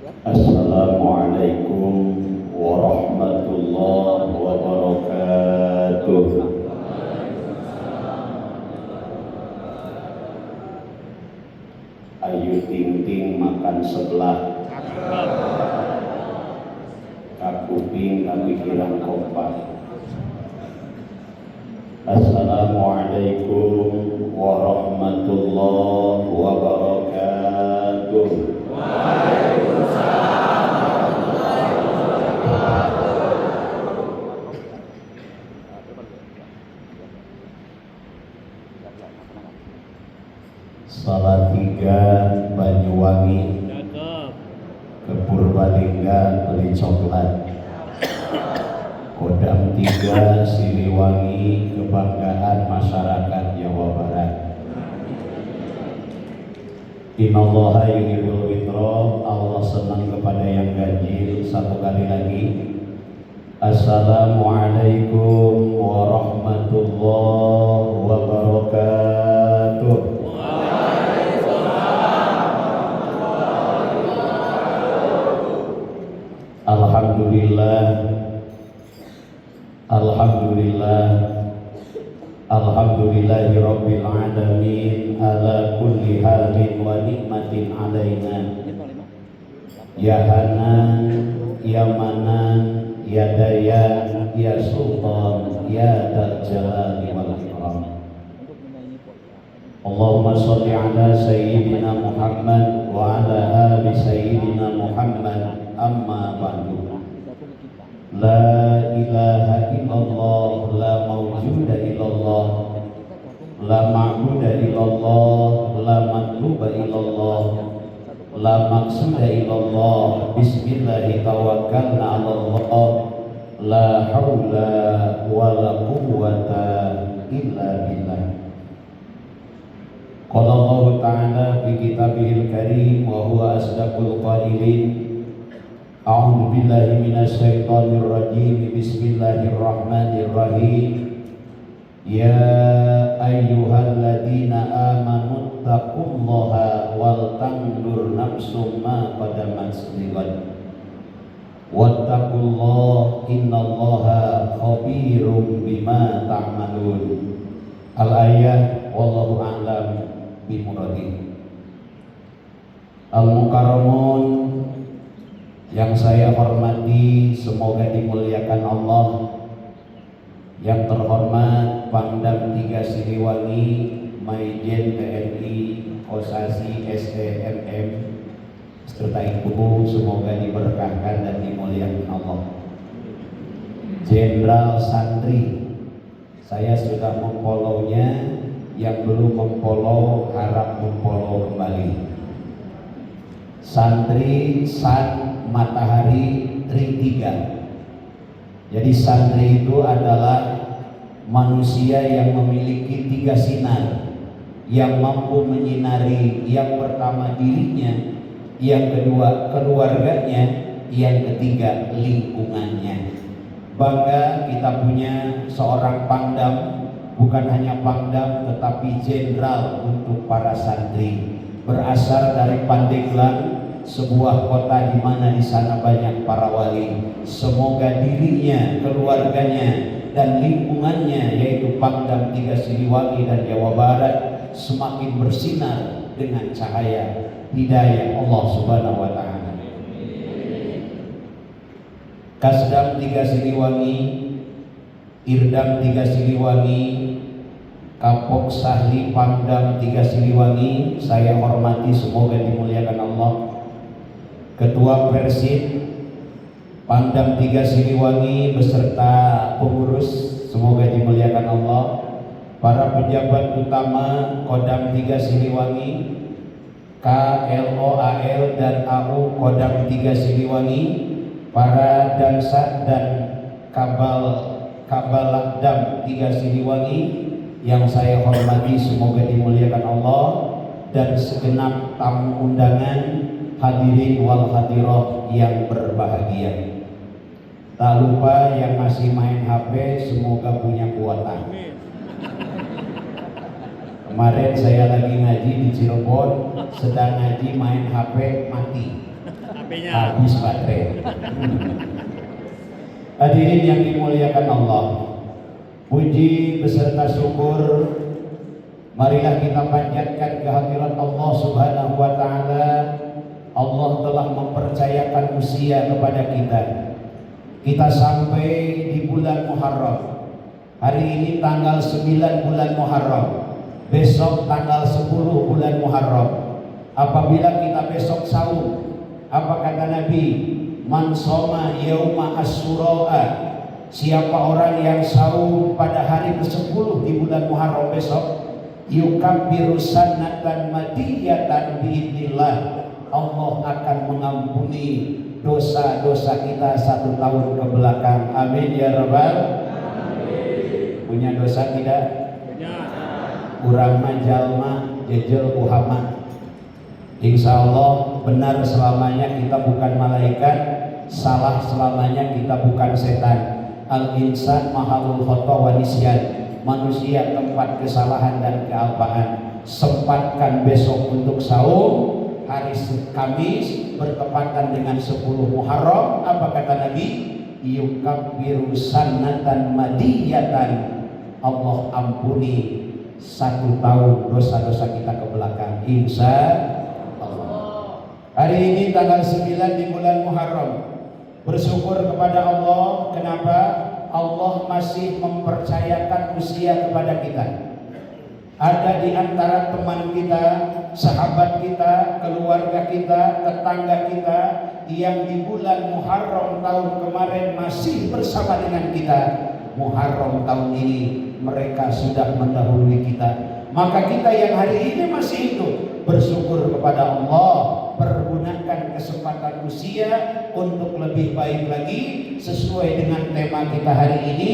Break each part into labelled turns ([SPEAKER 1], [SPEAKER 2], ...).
[SPEAKER 1] Assalamualaikum warahmatullahi wabarakatuh. Ayu ting ting makan sebelah, kakuping kapikiran kompak. Assalamualaikum warahmatullahi wabarakatuh. Salatiga Banyuwangi ke Purbalingga beli coklat. Kodam 3 Siliwangi kebanggaan masyarakat Jawa Barat. Innallaha yuhibbul witra, Allah senang kepada yang ganjil. Satu kali lagi. Assalamualaikum warahmatullahi wabarakatuh. Alhamdulillah, alhamdulillah, alhamdulillahi rabbil alamin ala kulli halin wa nikmatin alaina. Ya Hanan, ya Manan, ya Dayan, ya Sultan, ya Dzal Jalali wal Ikram. Allahumma sholli ala sayyidina Muhammad wa ala ali sayyidina Muhammad. Amma ba'du. La ilaha illallah, la mawjuda illallah, la ma'buda illallah, la matluba illallah, la maqsuda illallah. Bismillahi tawakkalna ala Allah, la hawla wa la quwwata illa billah. Qala Allah ta'ala fi kitabihil karim wa huwa asdaqul qailin. A'udzu billahi minasy syaithanir rajim. Bismillahirrahmanirrahim. Ya ayyuhalladzina amanu taqullaha wal tanzur nafsum ma qaddamat lighad. Wattaqullaha innallaha khabirum bima ta'malun. Al-ayah wallahu a'lam bimuradi. Al-mukarramun yang saya hormati, semoga dimuliakan Allah. Yang terhormat Pangdam 3 Siliwangi, Maijen TNI Kosasi SEMM serta Ibu, semoga diberkahkan dan dimuliakan Allah. Jenderal Santri, saya sudah memfollownya, yang belum memfollow harap memfollow kembali. Santri San Matahari Tri 3. Jadi santri itu adalah manusia yang memiliki 3 sinar, yang mampu menyinari yang pertama dirinya, yang kedua keluarganya, yang ketiga lingkungannya. Bangga kita punya seorang Pangdam, bukan hanya Pangdam tetapi jenderal untuk para santri. Berasal dari Pandeglang, sebuah kota di mana di sana banyak para wali. Semoga dirinya, keluarganya, dan lingkungannya yaitu Pangdam 3 Siliwangi dan Jawa Barat semakin bersinar dengan cahaya hidayah Allah Subhanahu wa taala. Kasdam 3 Siliwangi, Irdam 3 Siliwangi, Kapok Sahli Pangdam 3 Siliwangi, saya hormati, semoga dimuliakan Allah. Ketua Persib Pangdam 3 Siliwangi beserta pengurus, semoga dimuliakan Allah. Para pejabat utama Kodam 3 Siliwangi, KLOAL dan AU Kodam 3 Siliwangi, para Dansat dan Kabalakdam 3 Siliwangi yang saya hormati, semoga dimuliakan Allah. Dan segenap tamu undangan, hadirin wal hadirah yang berbahagia. Tak lupa yang masih main HP, semoga punya kuota. Kemarin saya lagi ngaji di Cirebon, sedang ngaji main HP mati. habis baterai. Hadirin yang dimuliakan Allah, puji beserta syukur marilah kita panjatkan kehadirat Allah Subhanahu wa taala. Allah telah mempercayakan usia kepada kita. Kita sampai di bulan Muharram. Hari ini tanggal 9 bulan Muharram. Besok tanggal 10 bulan Muharram. Apabila kita besok saum, apa kata Nabi? Man shoma yauma asyura, siapa orang yang saum pada hari ke-10 di bulan Muharram besok, yukabbiru sanatan madiyatan biidznillah, Allah akan mengampuni dosa-dosa kita 1 tahun ke belakang. Amin ya rabbal alamin. Punya dosa tidak? Punya. Urang majalma jejel Muhammad. Insya Allah benar selamanya kita bukan malaikat, salah selamanya kita bukan setan. Al-insan mahalul khata wa nisyan, manusia tempat kesalahan dan kealpaan. Sempatkan besok untuk saum hari Kamis bertepatan dengan 10 Muharram. Apa kata Nabi? Yukabbiru sanatan madiyatan, Allah ampuni 1 tahun dosa-dosa kita ke belakang, insya Allah. Hari ini tanggal 9 di bulan Muharram. Bersyukur kepada Allah. Kenapa? Allah masih mempercayakan usia kepada kita. Ada di antara teman kita, sahabat kita, keluarga kita, tetangga kita yang di bulan Muharram tahun kemarin masih bersama dengan kita. Muharram tahun ini mereka sudah mendahului kita. Maka kita yang hari ini masih hidup, bersyukur kepada Allah. Pergunakan kesempatan usia untuk lebih baik lagi sesuai dengan tema kita hari ini.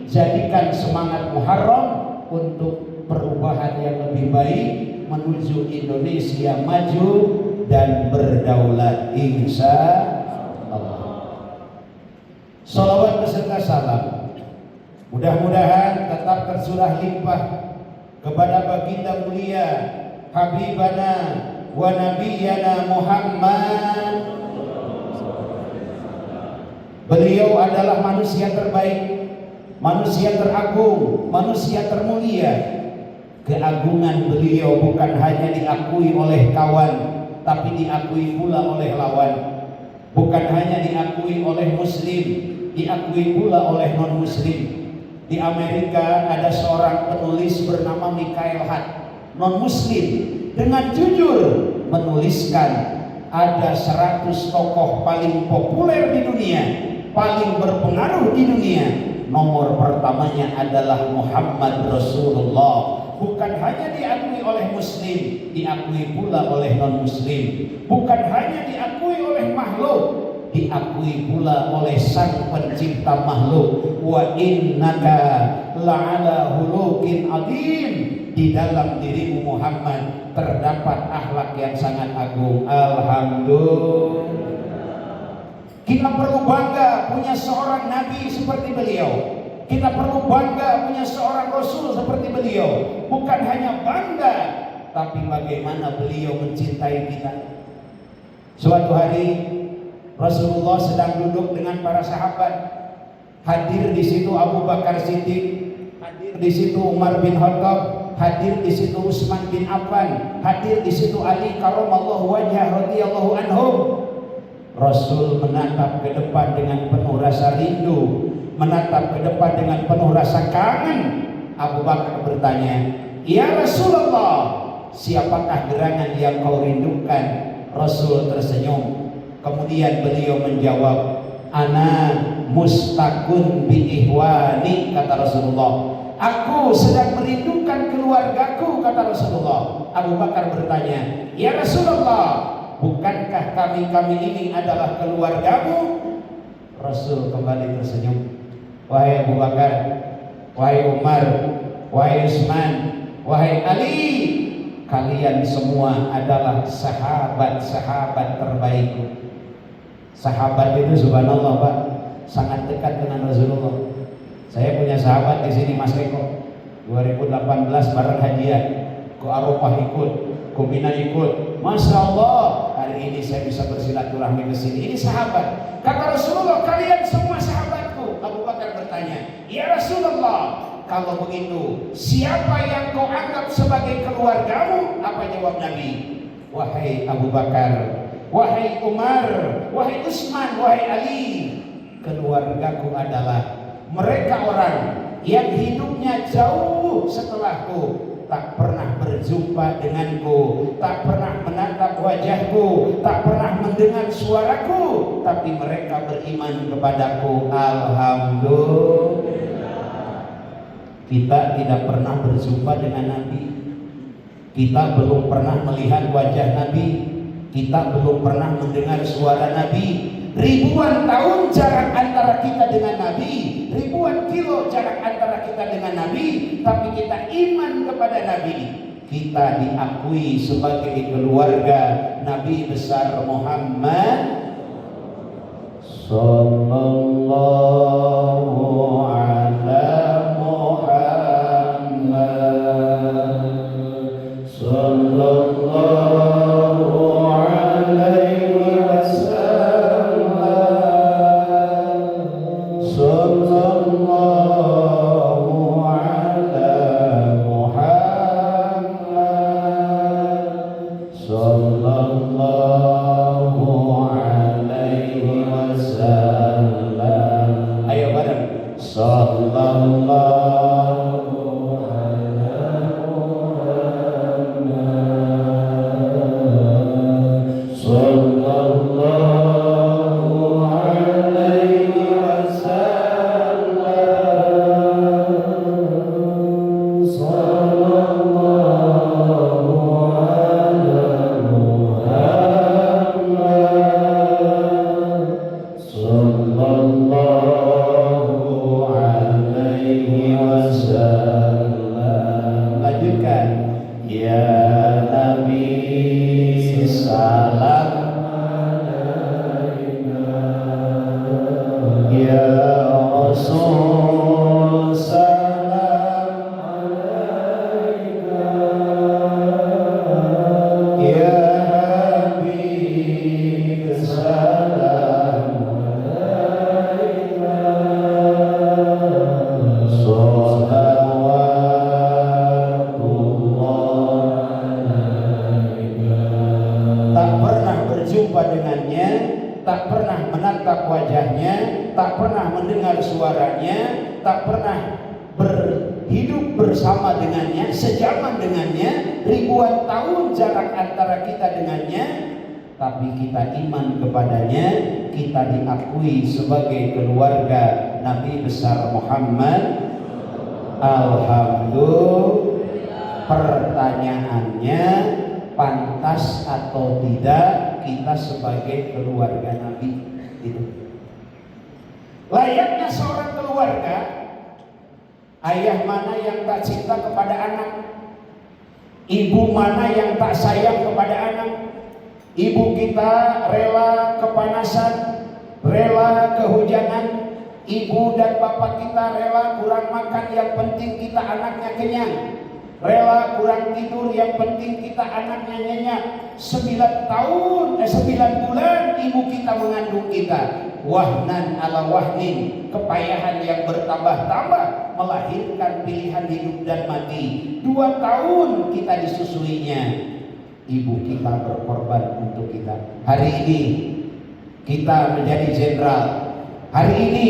[SPEAKER 1] Jadikan semangat Muharram untuk perubahan yang lebih baik menuju Indonesia maju dan berdaulat, insya Allah. Salawat beserta salam mudah-mudahan tetap tercurah limpah kepada baginda mulia Habibana wa Nabiyana Muhammad. Beliau adalah manusia terbaik, manusia teragung, manusia termulia. Keagungan beliau bukan hanya diakui oleh kawan, tapi diakui pula oleh lawan. Bukan hanya diakui oleh muslim, diakui pula oleh non muslim. Di Amerika ada seorang penulis bernama Michael Hart, non muslim, dengan jujur menuliskan ada 100 tokoh paling populer di dunia, paling berpengaruh di dunia. Nomor pertamanya adalah Muhammad Rasulullah. Bukan hanya diakui oleh muslim, diakui pula oleh non muslim. Bukan hanya diakui oleh makhluk, diakui pula oleh sang pencipta makhluk. Wa innaka la'ala hulukin adzim, di dalam dirimu Muhammad terdapat akhlak yang sangat agung. Alhamdulillah. Kita perlu bangga punya seorang nabi seperti beliau. Kita perlu bangga punya seorang rasul seperti beliau. Bukan hanya bangga, tapi bagaimana beliau mencintai kita. Suatu hari Rasulullah sedang duduk dengan para sahabat. Hadir di situ Abu Bakar Siddiq, hadir di situ Umar bin Khattab, hadir di situ Utsman bin Affan, hadir di situ Ali karramallahu wajhah radhiyallahu anhum. Rasul menatap ke depan dengan penuh rasa rindu, menatap ke depan dengan penuh rasa kangen. Abu Bakar bertanya, "Ya Rasulullah, siapakah gerangan yang kau rindukan?" Rasul tersenyum. Kemudian beliau menjawab, "Ana mustakun bi ihwani," kata Rasulullah. "Aku sedang merindukan keluargaku," kata Rasulullah. Abu Bakar bertanya, "Ya Rasulullah, bukankah kami ini adalah keluargamu?" Rasul kembali tersenyum. "Wahai Abu Bakar, wahai Umar, wahai Utsman, wahai Ali, kalian semua adalah sahabat-sahabat terbaikku." Sahabat itu subhanallah Pak, sangat dekat dengan Rasulullah. Saya punya sahabat di sini, Mas Eko. 2018 bareng hadiah, ke Arafah ikut, ke Mina ikut. Masya Allah, hari ini saya bisa bersilaturahmi ke sini. Ini sahabat. Kata Rasulullah, kalian semua sahabatku. Abu Bakar bertanya, ya Rasulullah, kalau begitu siapa yang kau anggap sebagai keluargamu? Apa jawab Nabi? Wahai Abu Bakar, wahai Umar, wahai Utsman, wahai Ali, keluargaku adalah mereka orang yang hidupnya jauh setelahku, tak pernah berjumpa denganku, tak pernah menatap wajahku, tak pernah mendengar suaraku, tapi mereka beriman kepadaku. Alhamdulillah. Kita tidak pernah berjumpa dengan Nabi, kita belum pernah melihat wajah Nabi, kita belum pernah mendengar suara Nabi. Ribuan tahun jarak antara kita dengan Nabi, ribuan kilo jarak antara kita dengan Nabi, tapi kita iman kepada Nabi. Kita diakui sebagai keluarga Nabi besar Muhammad sallallahu ala Muhammad sallallahu alaihi wasallam sallallahu ala Muhammad sallallahu alaihi wasallam. Ayo bareng. Sallallahu tapi kita iman kepadanya, kita diakui sebagai keluarga Nabi besar Muhammad. Alhamdulillah. Pertanyaannya, pantas atau tidak kita sebagai keluarga Nabi? Itu layaknya seorang keluarga. Ayah mana yang tak cinta kepada anak? Ibu mana yang tak sayang kepada anak? Ibu kita rela kepanasan, rela kehujanan. Ibu dan bapak kita rela kurang makan, yang penting kita anaknya kenyang. Rela kurang tidur, yang penting kita anaknya nyenyak. 9 bulan ibu kita mengandung kita. Wahnan ala wahnin, kepayahan yang bertambah-tambah melahirkan pilihan hidup dan mati. 2 tahun kita disusuinya. Ibu kita berkorban untuk kita. Hari ini kita menjadi jenderal. Hari ini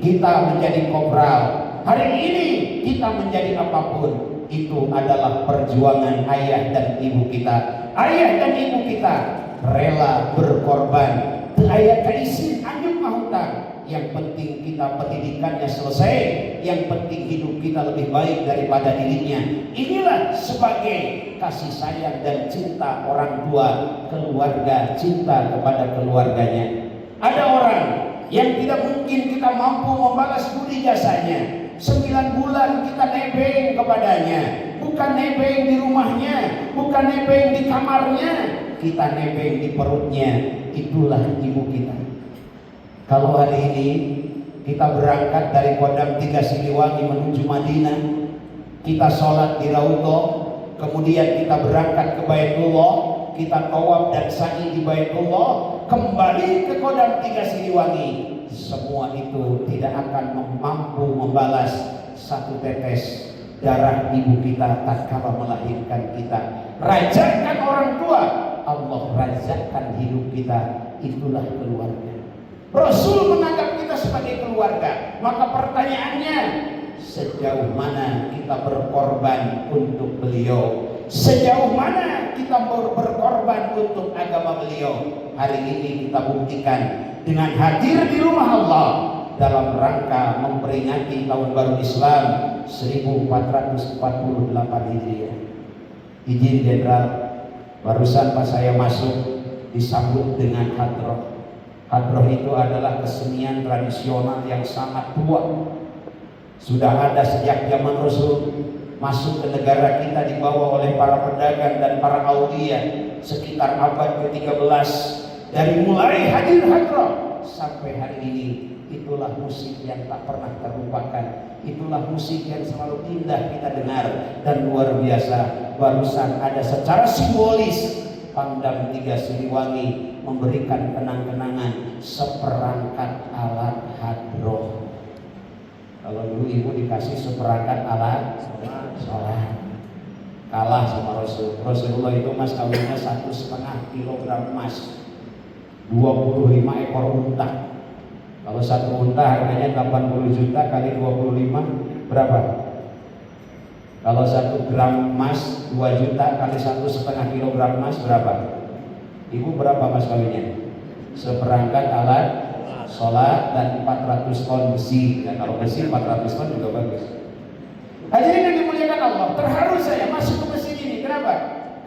[SPEAKER 1] kita menjadi kopral. Hari ini kita menjadi apapun. Itu adalah perjuangan ayah dan ibu kita. Ayah dan ibu kita rela berkorban. Ayah kaisin anjuk mahutang. Yang penting kita pendidikannya selesai, yang penting hidup kita lebih baik daripada dirinya. Inilah sebagai kasih sayang dan cinta orang tua, keluarga, cinta kepada keluarganya. Ada orang yang tidak mungkin kita mampu membalas budi jasanya. 9 bulan kita nebeng kepadanya, bukan nebeng di rumahnya, bukan nebeng di kamarnya, kita nebeng di perutnya. Itulah ibu kita. Kalau hari ini kita berangkat dari Kodam 3 Siliwangi menuju Madinah, kita sholat di Raudhah, kemudian kita berangkat ke Baitullah, kita tawaf dan sa'i di Baitullah, kembali ke Kodam 3 Siliwangi, semua itu tidak akan mampu membalas satu tetes darah ibu kita tatkala melahirkan kita. Rajakan orang tua, Allah rajakan hidup kita, itulah keluarga. Rasul menganggap kita sebagai keluarga. Maka pertanyaannya, sejauh mana kita berkorban untuk beliau? Sejauh mana kita berkorban untuk agama beliau? Hari ini kita buktikan dengan hadir di rumah Allah dalam rangka memperingati tahun baru Islam 1448 Hijriah. Izin Jenderal, barusan pas saya masuk disambut dengan hadroh. Hadroh itu adalah kesenian tradisional yang sangat tua. Sudah ada sejak zaman Rasul. Masuk ke negara kita dibawa oleh para pedagang dan para aulia sekitar abad ke-13. Dari mulai hadir hadroh sampai hari ini, itulah musik yang tak pernah terlupakan. Itulah musik yang selalu indah kita dengar dan luar biasa. Barusan ada secara simbolis Pangdam 3 Siliwangi memberikan kenang-kenangan seperangkat alat hadroh. Kalau dulu ibu dikasih seperangkat alat sholat, kalah sama Rasul. Rasulullah itu mas kawinnya 1,5 kilogram emas, 25 ekor unta. Kalau satu unta harganya 80 juta kali 25 berapa? Kalau 1 gram emas 2 juta kali 1,5 kilogram emas berapa? Ibu berapa mas kawinnya? Seperangkat alat sholat dan 400 ton besi. Dan kalau besi 400 ton juga bagus. Hadirin yang dimuliakan Allah, terharu saya masuk ke masjid ini. Kenapa?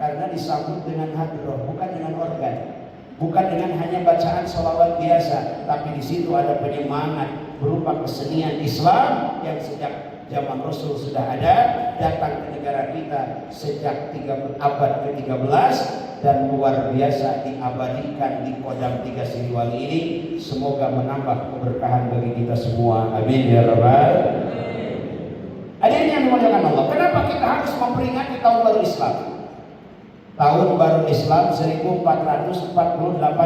[SPEAKER 1] Karena disambut dengan hadroh, bukan dengan organ, bukan dengan hanya bacaan sholawat biasa, tapi di situ ada penyemangat berupa kesenian Islam yang sejak zaman Rasul sudah ada, datang ke negara kita sejak abad ke-13 dan luar biasa diabadikan di Kodam 3 Siliwangi ini. Semoga menambah keberkahan bagi kita semua. Amin ya rabbal. Hadirin yang dimuliakan Allah, kenapa kita harus memperingati tahun baru Islam? Tahun baru Islam 1448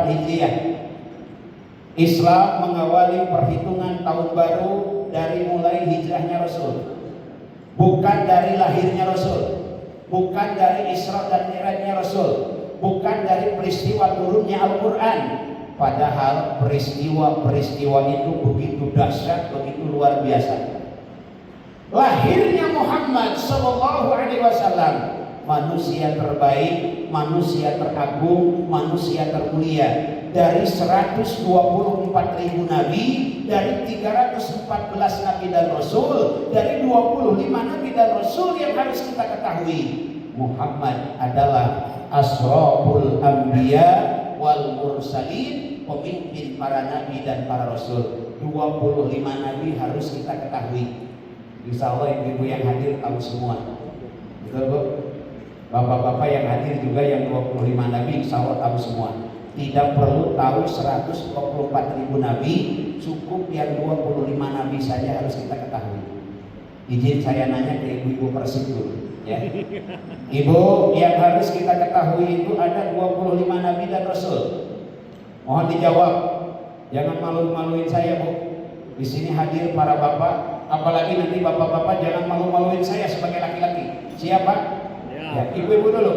[SPEAKER 1] Hijriah. Islam mengawali perhitungan tahun baru dari mulai hijrahnya Rasul, bukan dari lahirnya Rasul, bukan dari Isra dan Mi'rajnya Rasul, bukan dari peristiwa turunnya Al-Quran. Padahal peristiwa-peristiwa itu begitu dahsyat, begitu luar biasa. Lahirnya Muhammad Sallallahu Alaihi Wasallam, manusia terbaik, manusia teragung, manusia termulia. Dari 124.000 nabi, dari 314 nabi dan rasul, dari 25 nabi dan rasul yang harus kita ketahui, Muhammad adalah asraful anbiya wal mursalin, pemimpin para nabi dan para rasul. 25 nabi harus kita ketahui. Insya Allah ibu-ibu yang hadir tahu semua. Betul bu? Bapak-bapak yang hadir juga yang 25 nabi insya Allah tahu semua. Tidak perlu tahu 124.000 nabi, cukup yang 25 nabi saja harus kita ketahui. Izin saya nanya ke ibu-ibu Persib dulu ya. Ibu, yang harus kita ketahui itu ada 25 nabi dan rasul. Mohon dijawab. Jangan malu-maluin saya bu. Di sini hadir para bapak, apalagi nanti bapak-bapak jangan malu-maluin saya sebagai laki-laki. Siapa? Ya, ibu-ibu dulu.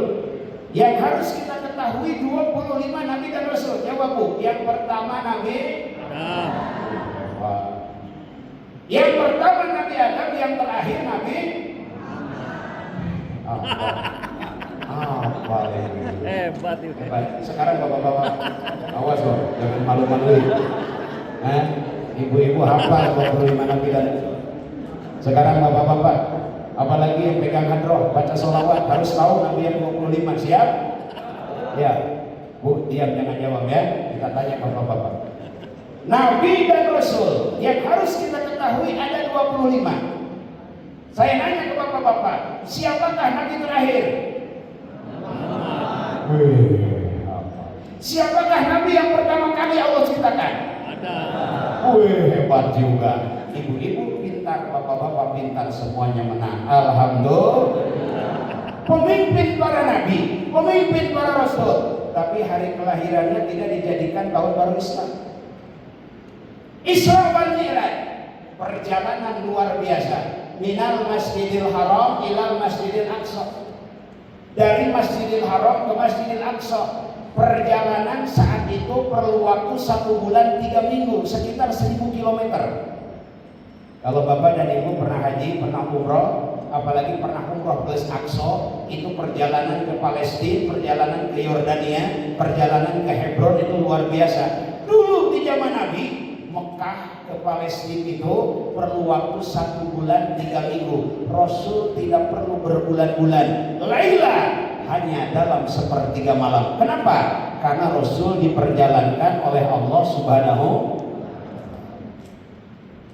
[SPEAKER 1] Yang harus kita ketahui 25 nabi dan rasul. Jawab bu. Yang pertama nabi Adam. Yang pertama nabi Adam, yang terakhir nabi apa ini? Hebat itu. Sekarang bapak-bapak awas loh, jangan malu-maluin. Ibu-ibu hafal 25 nabi dan rasul. Sekarang bapak-bapak, apalagi yang pegang hadroh, baca sholawat harus tahu nabi yang 25. Siap? Ya, bu, diam jangan jawab ya. Kita tanya bapak-bapak. Nabi dan rasul yang harus kita ketahui ada 25. Saya nanya ke bapak-bapak, siapakah nabi terakhir? Siapakah nabi yang pertama kali Allah ciptakan? Ada. Hebat juga. Ibu-ibu pintar, bapak-bapak pintar, semuanya menang. Alhamdulillah. pemimpin para nabi, pemimpin para rasul, tapi hari kelahirannya tidak dijadikan tahun baru Islam. Isra wal Mi'raj, perjalanan luar biasa, minal Masjidil Haram ilal Masjidil Aqsa, dari Masjidil Haram ke Masjidil Aqsa. Perjalanan saat itu perlu waktu 1 bulan 3 minggu, sekitar 1000 km. Kalau Bapak dan Ibu pernah haji, pernah umroh, apalagi pernah umroh plus Aqsa, itu perjalanan ke Palestina, perjalanan ke Yordania, perjalanan ke Hebron itu luar biasa. Dulu di zaman Nabi, Mekah ke Palestina itu perlu waktu 1 bulan 3 minggu. Rasul tidak perlu berbulan-bulan. Laila hanya dalam sepertiga malam. Kenapa? Karena Rasul diperjalankan oleh Allah Subhanahu.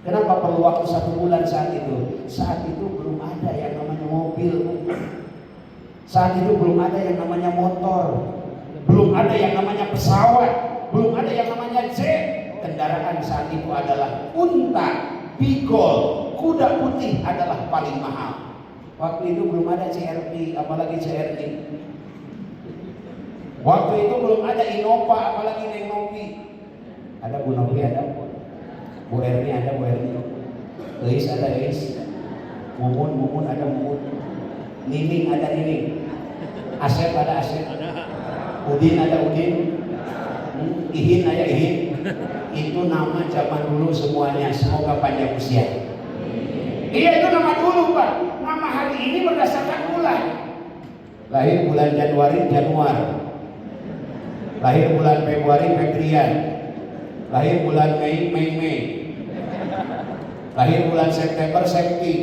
[SPEAKER 1] Kenapa perlu waktu 1 bulan saat itu? Saat itu belum ada yang namanya mobil. Saat itu belum ada yang namanya motor. Belum ada yang namanya pesawat. Belum ada yang namanya jet. Kendaraan saat itu adalah unta, bigol, kuda putih adalah paling mahal. Waktu itu belum ada CRV, apalagi CRV. Waktu itu belum ada Innova, apalagi Neng Novi. Ada Bu Novi, ada Bu Erni, ada Bu Erni. Eis ada Eis. Mumun ada Mumun. Nining ada Nining. Asep ada Asep. Udin ada Udin. Ihin ada Ihin. Itu nama zaman dulu semuanya. Semoga panjang usia. Iya, itu nama dulu, Pak. Nama hari ini berdasarkan bulan. Lahir bulan Januari, Januar. Lahir bulan Februari, Febrian. Lahir bulan Mei, Mei. Lahir bulan September, Septi.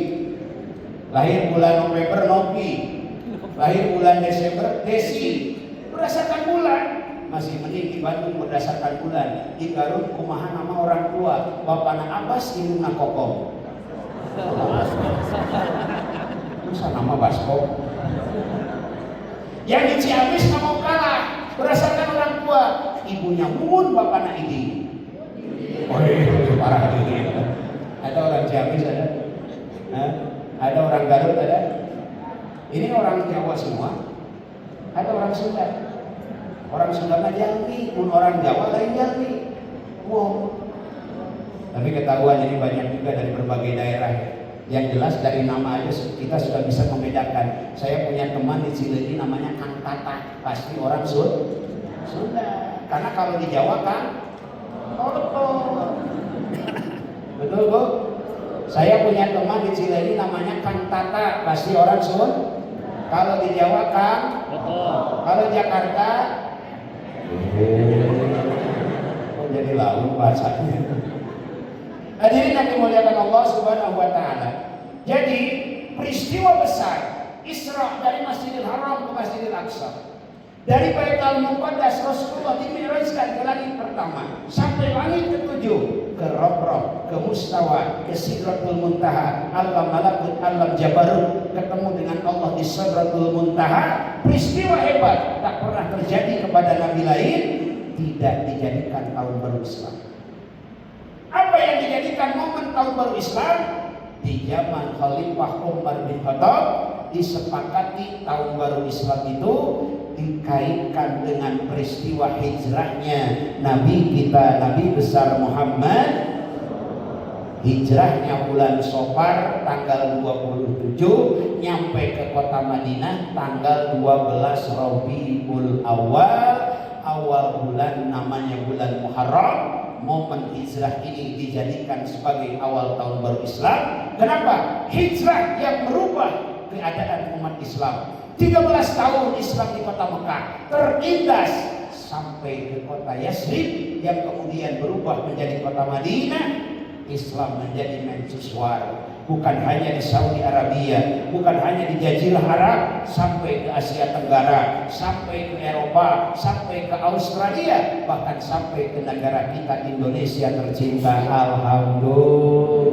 [SPEAKER 1] Lahir bulan November, Novi. Lahir bulan Desember, Desi. Berdasarkan bulan. Masih mending di Bandung berdasarkan bulan. Di Garut kumaha nama orang tua. Bapana Abbas, Ibunya Kokom. Masa nama Basko. Yang di Ciamis nggak mau kalah berdasarkan orang tua. Ibunya Mumun, bapaknya Idi. Oh iya, parah ini. Ada orang Ciamis ada? Ada orang Garut ada? Ini orang Jawa semua. Ada orang Sunda. Orang Sunda mah Jalmi, pun orang Jawa lain Jalmi. Wow. Tapi ketahuan ini banyak juga dari berbagai daerah. Yang jelas dari nama aja kita sudah bisa membedakan. Saya punya teman di Cileunyi namanya Kang Tata, pasti orang Sunda. Karena kalau di Jawa kan betul Bu? Saya punya teman di Cileunyi namanya Kang Tata, pasti orang Sunda. Kalau di Jawa kan, kalau Jakarta, jadi lalu bahasanya. Hadirin yang dimuliakan Allah Subhanahu wa taala. Jadi peristiwa besar Isra dari Masjidil Haram ke Masjidil Aqsa. Dari Baitul Muqaddas Rasulullah dimi'rajkan ke langit pertama sampai langit ke-7, ke Rabb, ke Mustawa, ke Sidratul Muntaha, alam malakut, alam jabarut, ketemu dengan Allah di Sidratul Muntaha. Peristiwa hebat tak pernah terjadi kepada nabi lain, tidak dijadikan tahun baru Islam. Apa yang dijadikan momen tahun baru Islam? Di zaman Khalifah Umar bin Khattab disepakati tahun baru Islam itu dikaitkan dengan peristiwa hijrahnya Nabi kita, Nabi besar Muhammad. Hijrahnya bulan Safar tanggal 27, nyampe ke kota Madinah tanggal 12 Rabiul awal bulan namanya bulan Muharram. Momen hijrah ini dijadikan sebagai awal tahun baru Islam. Kenapa? Hijrah yang merubah keadaan umat Islam. 13 tahun Islam di kota Mekah tertindas sampai ke kota Yasrib yang kemudian berubah menjadi kota Madinah. Islam menjadi mercusuar, bukan hanya di Saudi Arabia, bukan hanya di Jazirah Arab, sampai ke Asia Tenggara, sampai ke Eropa, sampai ke Australia, bahkan sampai ke negara kita Indonesia tercinta. Alhamdulillah,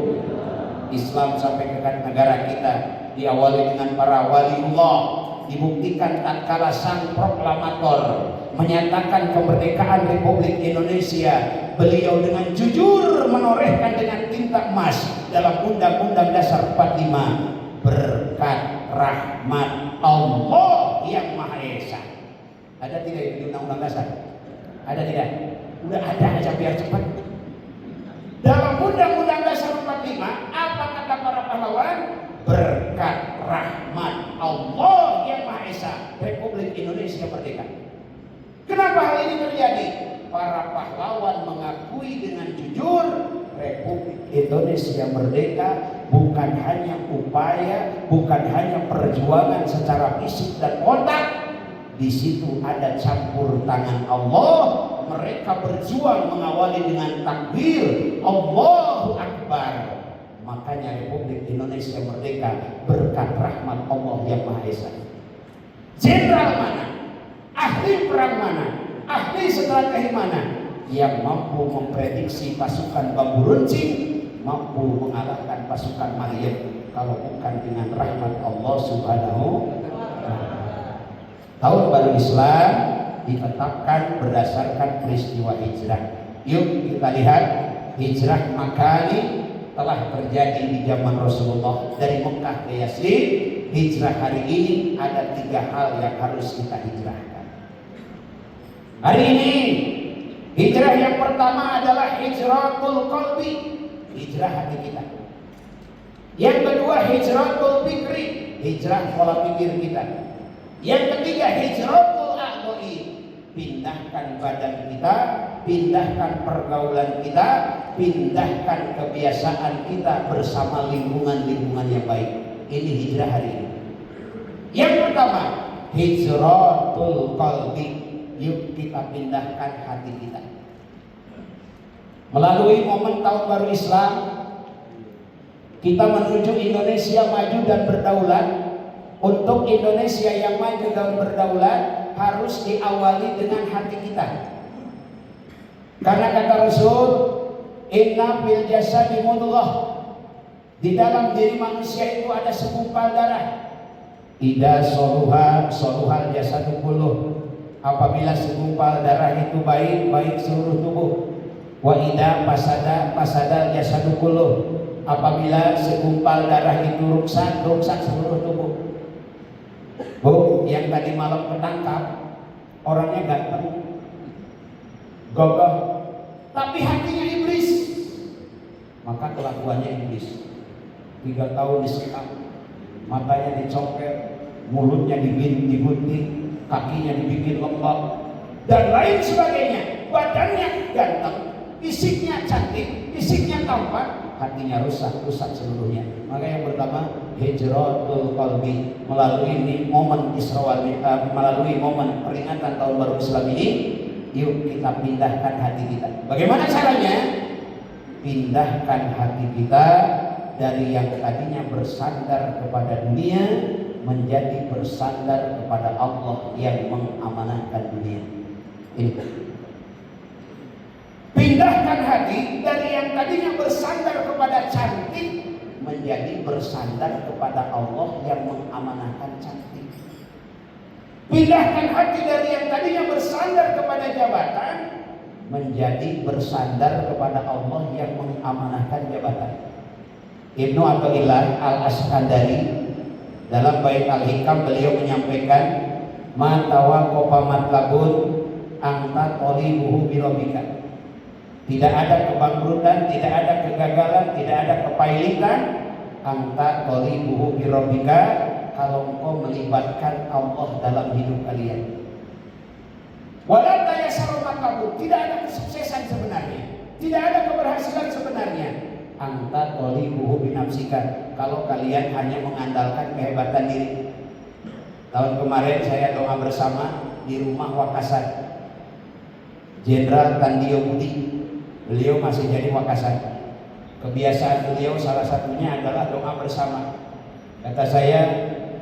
[SPEAKER 1] Islam sampai ke negara kita. Diawali dengan para waliullah, dibuktikan tatkala sang proklamator menyatakan kemerdekaan Republik Indonesia, beliau dengan jujur menorehkan dengan tinta emas dalam Undang-Undang Dasar 45 berkat rahmat Allah yang Maha Esa. Ada tidak di Undang-Undang Dasar? Ada tidak? Udah ada aja biar cepat. Dalam Undang-Undang Dasar 45, apa kata para pahlawan? Berkat rahmat Allah yang Maha Esa, Republik Indonesia merdeka. Kenapa hal ini terjadi? Para pahlawan mengakui dengan jujur Republik Indonesia merdeka bukan hanya upaya, bukan hanya perjuangan secara fisik dan otak. Di situ ada campur tangan Allah. Mereka berjuang mengawali dengan takbir Allahu Akbar. Makanya Republik Indonesia merdeka berkat rahmat Allah yang Maha Esa. Jenderal mana? Ahli perang mana? Ahli strategi mana? Yang mampu memprediksi pasukan bambu runcing, mampu mengalahkan pasukan Maryam, kalau bukan dengan rahmat Allah Subhanahu wa Ta'ala. Tahun baru Islam ditetapkan berdasarkan peristiwa hijrah. Yuk kita lihat hijrah Makani telah terjadi di zaman Rasulullah dari Mekah ke Yatsrib. Hijrah hari ini ada 3 hal yang harus kita hijrahkan. Hari ini hijrah yang pertama adalah hijratul qalbi, hijrah hati kita. Yang kedua hijratul fikri, hijrah pola pikir kita. Yang ketiga hijratul a'dha'i, pindahkan badan kita, pindahkan pergaulan kita, pindahkan kebiasaan kita bersama lingkungan-lingkungan yang baik. Ini hijrah hari ini. Yang pertama hijratul qalbi, yuk kita pindahkan hati kita. Melalui momen tahun baru Islam, kita menuju Indonesia maju dan berdaulat. Untuk Indonesia yang maju dan berdaulat harus diawali dengan hati kita. Karena kata Rasul, inna fil jasadi mudghah, di dalam diri manusia itu ada segumpal darah. Idza soluhal jasadu kulluh, apabila segumpal darah itu baik, baik seluruh tubuh. Wa idza fasada jasadu kulluh, apabila segumpal darah itu rusak, rusak seluruh tubuh. Bu, yang tadi malam ketangkap orangnya ganteng, gagah, tapi hatinya iblis, maka kelakuannya iblis. 3 tahun disekap, matanya dicongkel, mulutnya digunting, kakinya dibikin lembab, dan lain sebagainya. Badannya ganteng, fisiknya cantik, fisiknya tampan, hatinya rusak seluruhnya. Maka yang pertama hijratul qalbi, melalui momen Isra wal Mi'raj, melalui momen peringatan tahun baru Islam ini, yuk kita pindahkan hati kita. Bagaimana caranya? Pindahkan hati kita dari yang tadinya bersandar kepada dunia menjadi bersandar kepada Allah yang mengamanahkan dunia. Ini. Pindahkan hati dari yang tadinya bersandar kepada cantik menjadi bersandar kepada Allah yang mengamanahkan cantik. Pindahkan hati dari yang tadinya bersandar kepada jabatan menjadi bersandar kepada Allah yang mengamanahkan jabatan. Ibnu Athaillah Al-Askandari dalam bait Al-Hikam beliau menyampaikan, ma tawaqqafa matlabun anta talibuhu bi rabbika. Tidak ada kebangkrutan, tidak ada kegagalan, tidak ada kepailitan. Anta talibuhu bi rabbika, kalau engkau melibatkan Allah dalam hidup kalian. Wala tayasaru matlabun, tidak ada kesuksesan sebenarnya, tidak ada keberhasilan sebenarnya. Anta talibuhu bi nafsika, kalau kalian hanya mengandalkan kehebatan diri. Tahun kemarin saya doa bersama di rumah Wakasan Jenderal Tandio Budi. Beliau masih jadi Wakasan. Kebiasaan beliau salah satunya adalah doa bersama. Kata saya,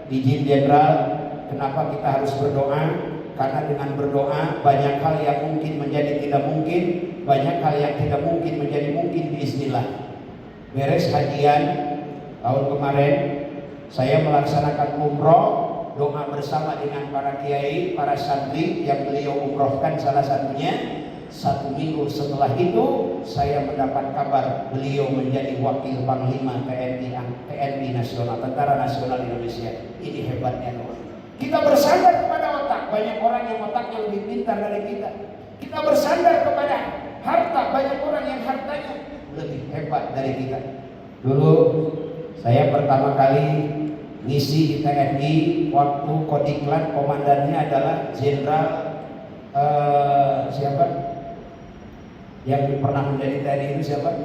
[SPEAKER 1] izin Jenderal, kenapa kita harus berdoa? Karena dengan berdoa banyak hal yang mungkin menjadi tidak mungkin, banyak hal yang tidak mungkin menjadi mungkin biiznillah. Beres hajian tahun kemarin, saya melaksanakan umroh, doa bersama dengan para kiai, para santri yang beliau umrohkan salah satunya. 1 minggu setelah itu saya mendapat kabar beliau menjadi wakil panglima TNI Nasional, Tentara Nasional Indonesia. Ini hebatnya doa. Kita bersandar kepada otak, banyak orang yang otaknya lebih pintar dari kita. Kita bersandar kepada harta, banyak orang yang hartanya lebih hebat dari kita. Dulu saya pertama kali ngisi di TNI waktu Kodiklat, komandannya adalah Jenderal siapa? Yang pernah menjadi TNI itu siapa?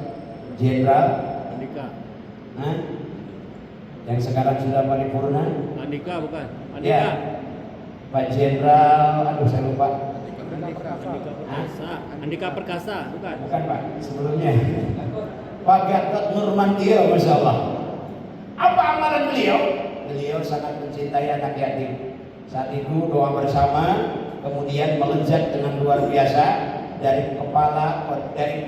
[SPEAKER 1] Jenderal
[SPEAKER 2] Andika.
[SPEAKER 1] Hah? Yang sekarang sudah paripurna?
[SPEAKER 2] Andika bukan? Andika.
[SPEAKER 1] Ya. Pak Jenderal, aduh saya lupa.
[SPEAKER 2] Andika Perkasa, bukan?
[SPEAKER 1] Bukan Pak, sebelumnya Pak Gatot Nurmantio, Masya Allah. Apa amalan beliau? Beliau sangat mencintai anak yatim. Saat itu doa bersama, kemudian melejat dengan luar biasa. Dari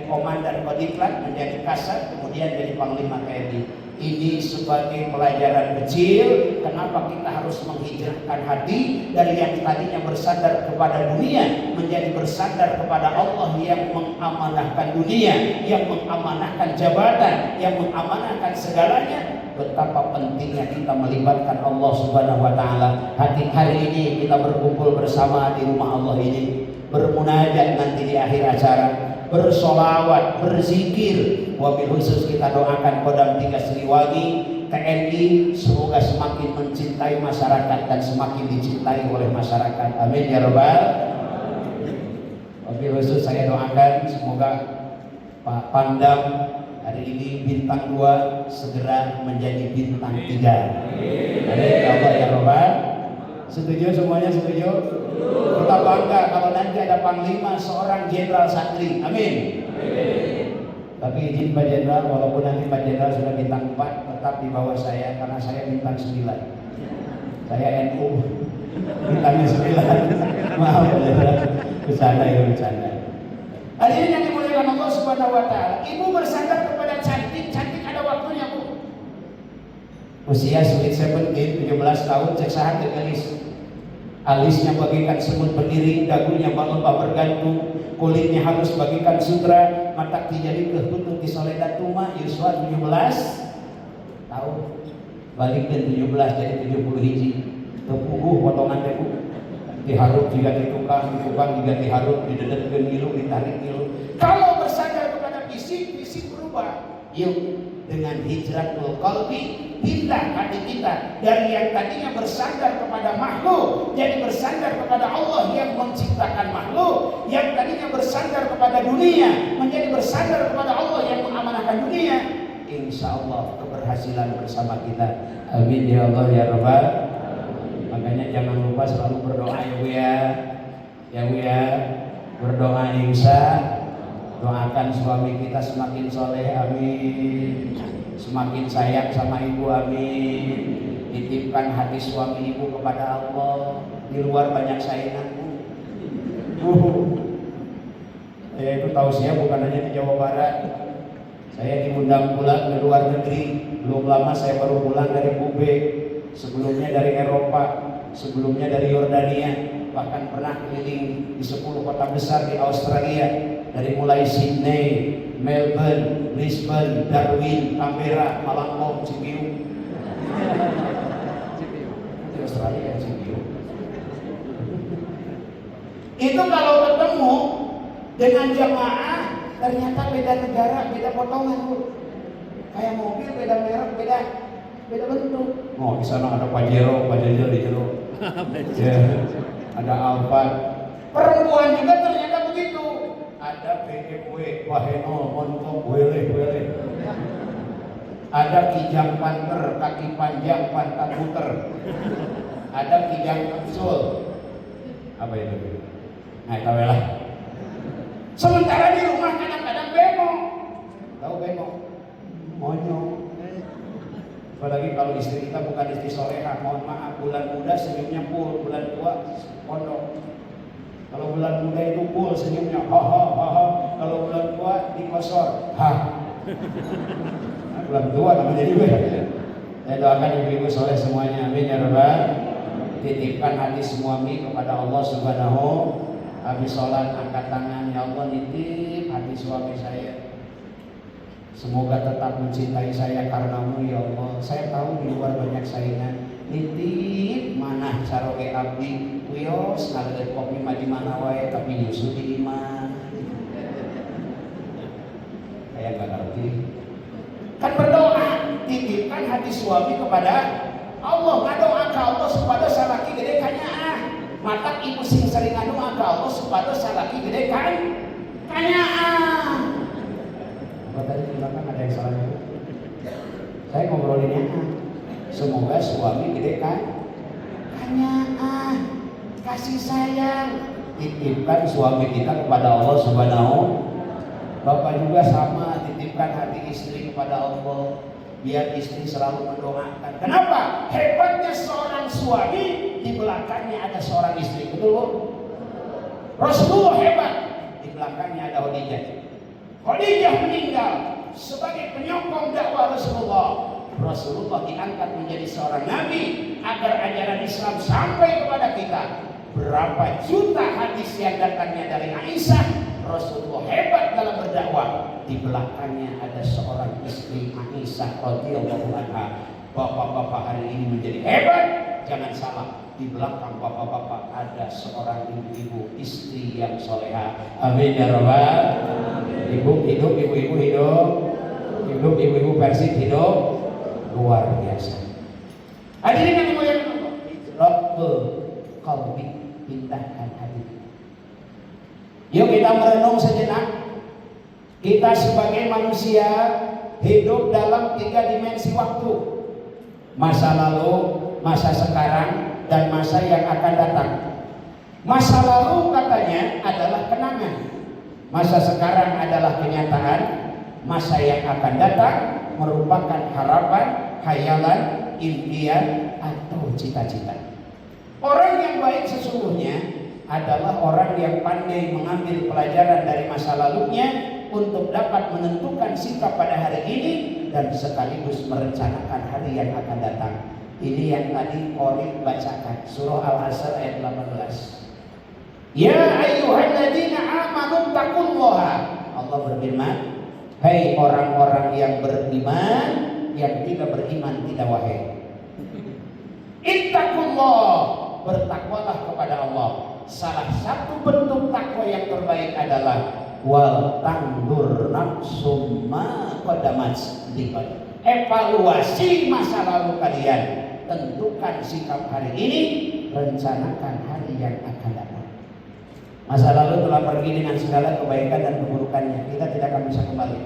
[SPEAKER 1] komandan Kodiklat menjadi Kasat, kemudian jadi Panglima TNI. Ini sebagai pelajaran kecil, kenapa kita harus menghijrahkan hati dari yang tadinya bersandar kepada dunia menjadi bersandar kepada Allah yang mengamanahkan dunia, yang mengamanahkan jabatan, yang mengamanahkan segalanya. Betapa pentingnya kita melibatkan Allah Subhanahu wa taala. Hari ini kita berkumpul bersama di rumah Allah ini, bermunajat nanti di akhir acara, bersolawat, berzikir. Wabil khusus kita doakan Kodam 3 Siliwangi TNI semoga semakin mencintai masyarakat dan semakin dicintai oleh masyarakat. Amin ya Rabbal. Wabil khusus saya doakan semoga Pak Pangdam hari ini bintang 2 segera menjadi bintang 3. Amin ya Allah ya Rabbal. Setuju semuanya, setuju? Kita bangga kalau nanti ada panglima seorang jenderal santri. Amin. Tapi izin Pak Jenderal, walaupun nanti Pak Jenderal sudah bintang 4, tetap di bawah saya karena saya bintang 9. Saya NU bintangnya 9. Maaf Pak Jenderal, bercanda ya bercanda. Hadirin yang dimuliakan Allah Subhanahu wa taala, ibu bersandar kepada cantik ada waktunya Bu. Usia sweet 17, 17 tahun, cek sahat gelis. Alisnya bagaikan semut berdiri, dagunya lebah bergantung, kulitnya halus bagaikan sutra, mata dijadi kehutuk di soledad tuma, Yuswa 17 tahun, balik ke 17 jadi 70 hiji, tepuguh potongan tepu, diharuk jika ditukang jika diharuk, didedet ke ngilu, ditarik ngilu. Kalau bersandar kepada fisik berubah. Yuk dengan hijratul qalbi, pindah hati kita dari yang tadinya bersandar kepada makhluk jadi bersandar kepada Allah yang menciptakan makhluk, yang tadinya bersandar kepada dunia menjadi bersandar kepada Allah yang mengamanahkan dunia. Insya Allah keberhasilan bersama kita. Amin ya Allah ya Rabbal. Makanya jangan lupa selalu berdoa ya Bu ya. Ya Bu ya, berdoa insya. Doakan suami kita semakin soleh, amin. Semakin sayang sama ibu, amin. Titipkan hati suami ibu kepada Allah. Di luar banyak saingan. Saya itu tausiah bukan hanya di Jawa Barat. Saya diundang pulang ke luar negeri. Belum lama saya baru pulang dari Kube. Sebelumnya dari Eropa, sebelumnya dari Yordania. Bahkan pernah keliling di 10 kota besar di Australia. Dari mulai Sydney, Melbourne, Brisbane, Darwin, Canberra, Malangkong, Cibiu. Di Australia Cibiu. Itu kalau ketemu dengan jamaah ternyata beda negara, beda potongan Bu. Kayak mobil beda merek, beda bentuk. Oh di sana ada Pajero di jero. Ya, ada Alphard. Perempuan juga ternyata begitu. Ada BMW, Waheno, Montong, Wele. Ada Kijang Panther, kaki panjang, pantat muter. Ada Kijang Kapsul. Apa itu? Nah, tahu lah. Sementara di rumah kadang-kadang bemo. Tahu bemo? Monyong. Apalagi kalau istri kita bukan istri soleha, mohon maaf, bulan muda senyumnya full, bulan tua pondok. Kalau bulan muda itu full senyumnya, ha. Kalau bulan tua dikosor, ha. Nah, bulan tua namanya juga. Saya doakan ibu-ibu soleh semuanya, amin ya Rabbal. Titipkan hati suami kepada Allah Subhanahu Habis sholat angkat tangan, ya Allah nitip hati suami saya. Semoga tetap mencintai saya karenamu ya Allah. Saya tahu di luar banyak saingan. Nitip mana saroge abdi wios ngalir kopi mah di mana wae tapi nyusu di mana. Kayak gak ngerti. Kan berdoa, titipkan hati suami kepada Allah. Ngadoa ka Allah supaya salaki gede kanyaan. Mata ibu sing sering ngadoa ka Allah supaya salaki gede kanyaan. Apa tadi di belakang ada yang salah? Saya ngobrolinnya. Semoga suami gede kanyaan, kasih sayang. Titipkan suami kita kepada Allah Subhanahu. Bapak juga sama, titipkan hati istri kepada Allah. Biar istri selalu mendoakan. Kenapa? Hebatnya seorang suami, di belakangnya ada seorang istri. Betul Bu? Rasulullah hebat, di belakangnya ada Khadijah. Khadijah meninggal sebagai penyokong dakwah Rasulullah. Rasulullah diangkat menjadi seorang nabi agar ajaran Islam sampai kepada kita. Berapa juta hadis yang datangnya dari Aisyah. Rasulullah hebat dalam berdakwah. Di belakangnya ada seorang istri Aisyah radhiyallahu anha. Bapak-bapak hari ini menjadi hebat. Jangan salah, di belakang bapak-bapak ada seorang ibu-ibu istri yang soleha. Amin ya rabbal. Ibu hidup, ibu-ibu hidup. Hidup, ibu-ibu Persib hidup. Luar biasa. Hadirin yang dimuliakan Allah. Rabbul qalbi, pindahkan hati. Yuk kita merenung sejenak. Kita sebagai manusia hidup dalam 3 dimensi waktu. Masa lalu, masa sekarang, dan masa yang akan datang. Masa lalu katanya adalah kenangan. Masa sekarang adalah kenyataan. Masa yang akan datang merupakan harapan, khayalan, impian, atau cita-cita. Orang yang baik sesungguhnya adalah orang yang pandai mengambil pelajaran dari masa lalunya untuk dapat menentukan sikap pada hari ini dan sekaligus merencanakan hari yang akan datang. Ini yang tadi Qori bacakan, surah Al-Asr ayat 18. Ya ayyuhalladzina amanu taqullaha. Allah berfirman, hai orang-orang yang beriman, yang tidak beriman tidak wahai. Ittaqullah, bertakwalah kepada Allah. Salah satu bentuk takwa yang terbaik adalah wal tangdur nafsum ma qaddamat liqad. Evaluasi masa lalu kalian, tentukan sikap hari ini, rencanakan hari yang akan datang. Masa lalu telah pergi dengan segala kebaikan dan keburukannya, kita tidak akan bisa kembali.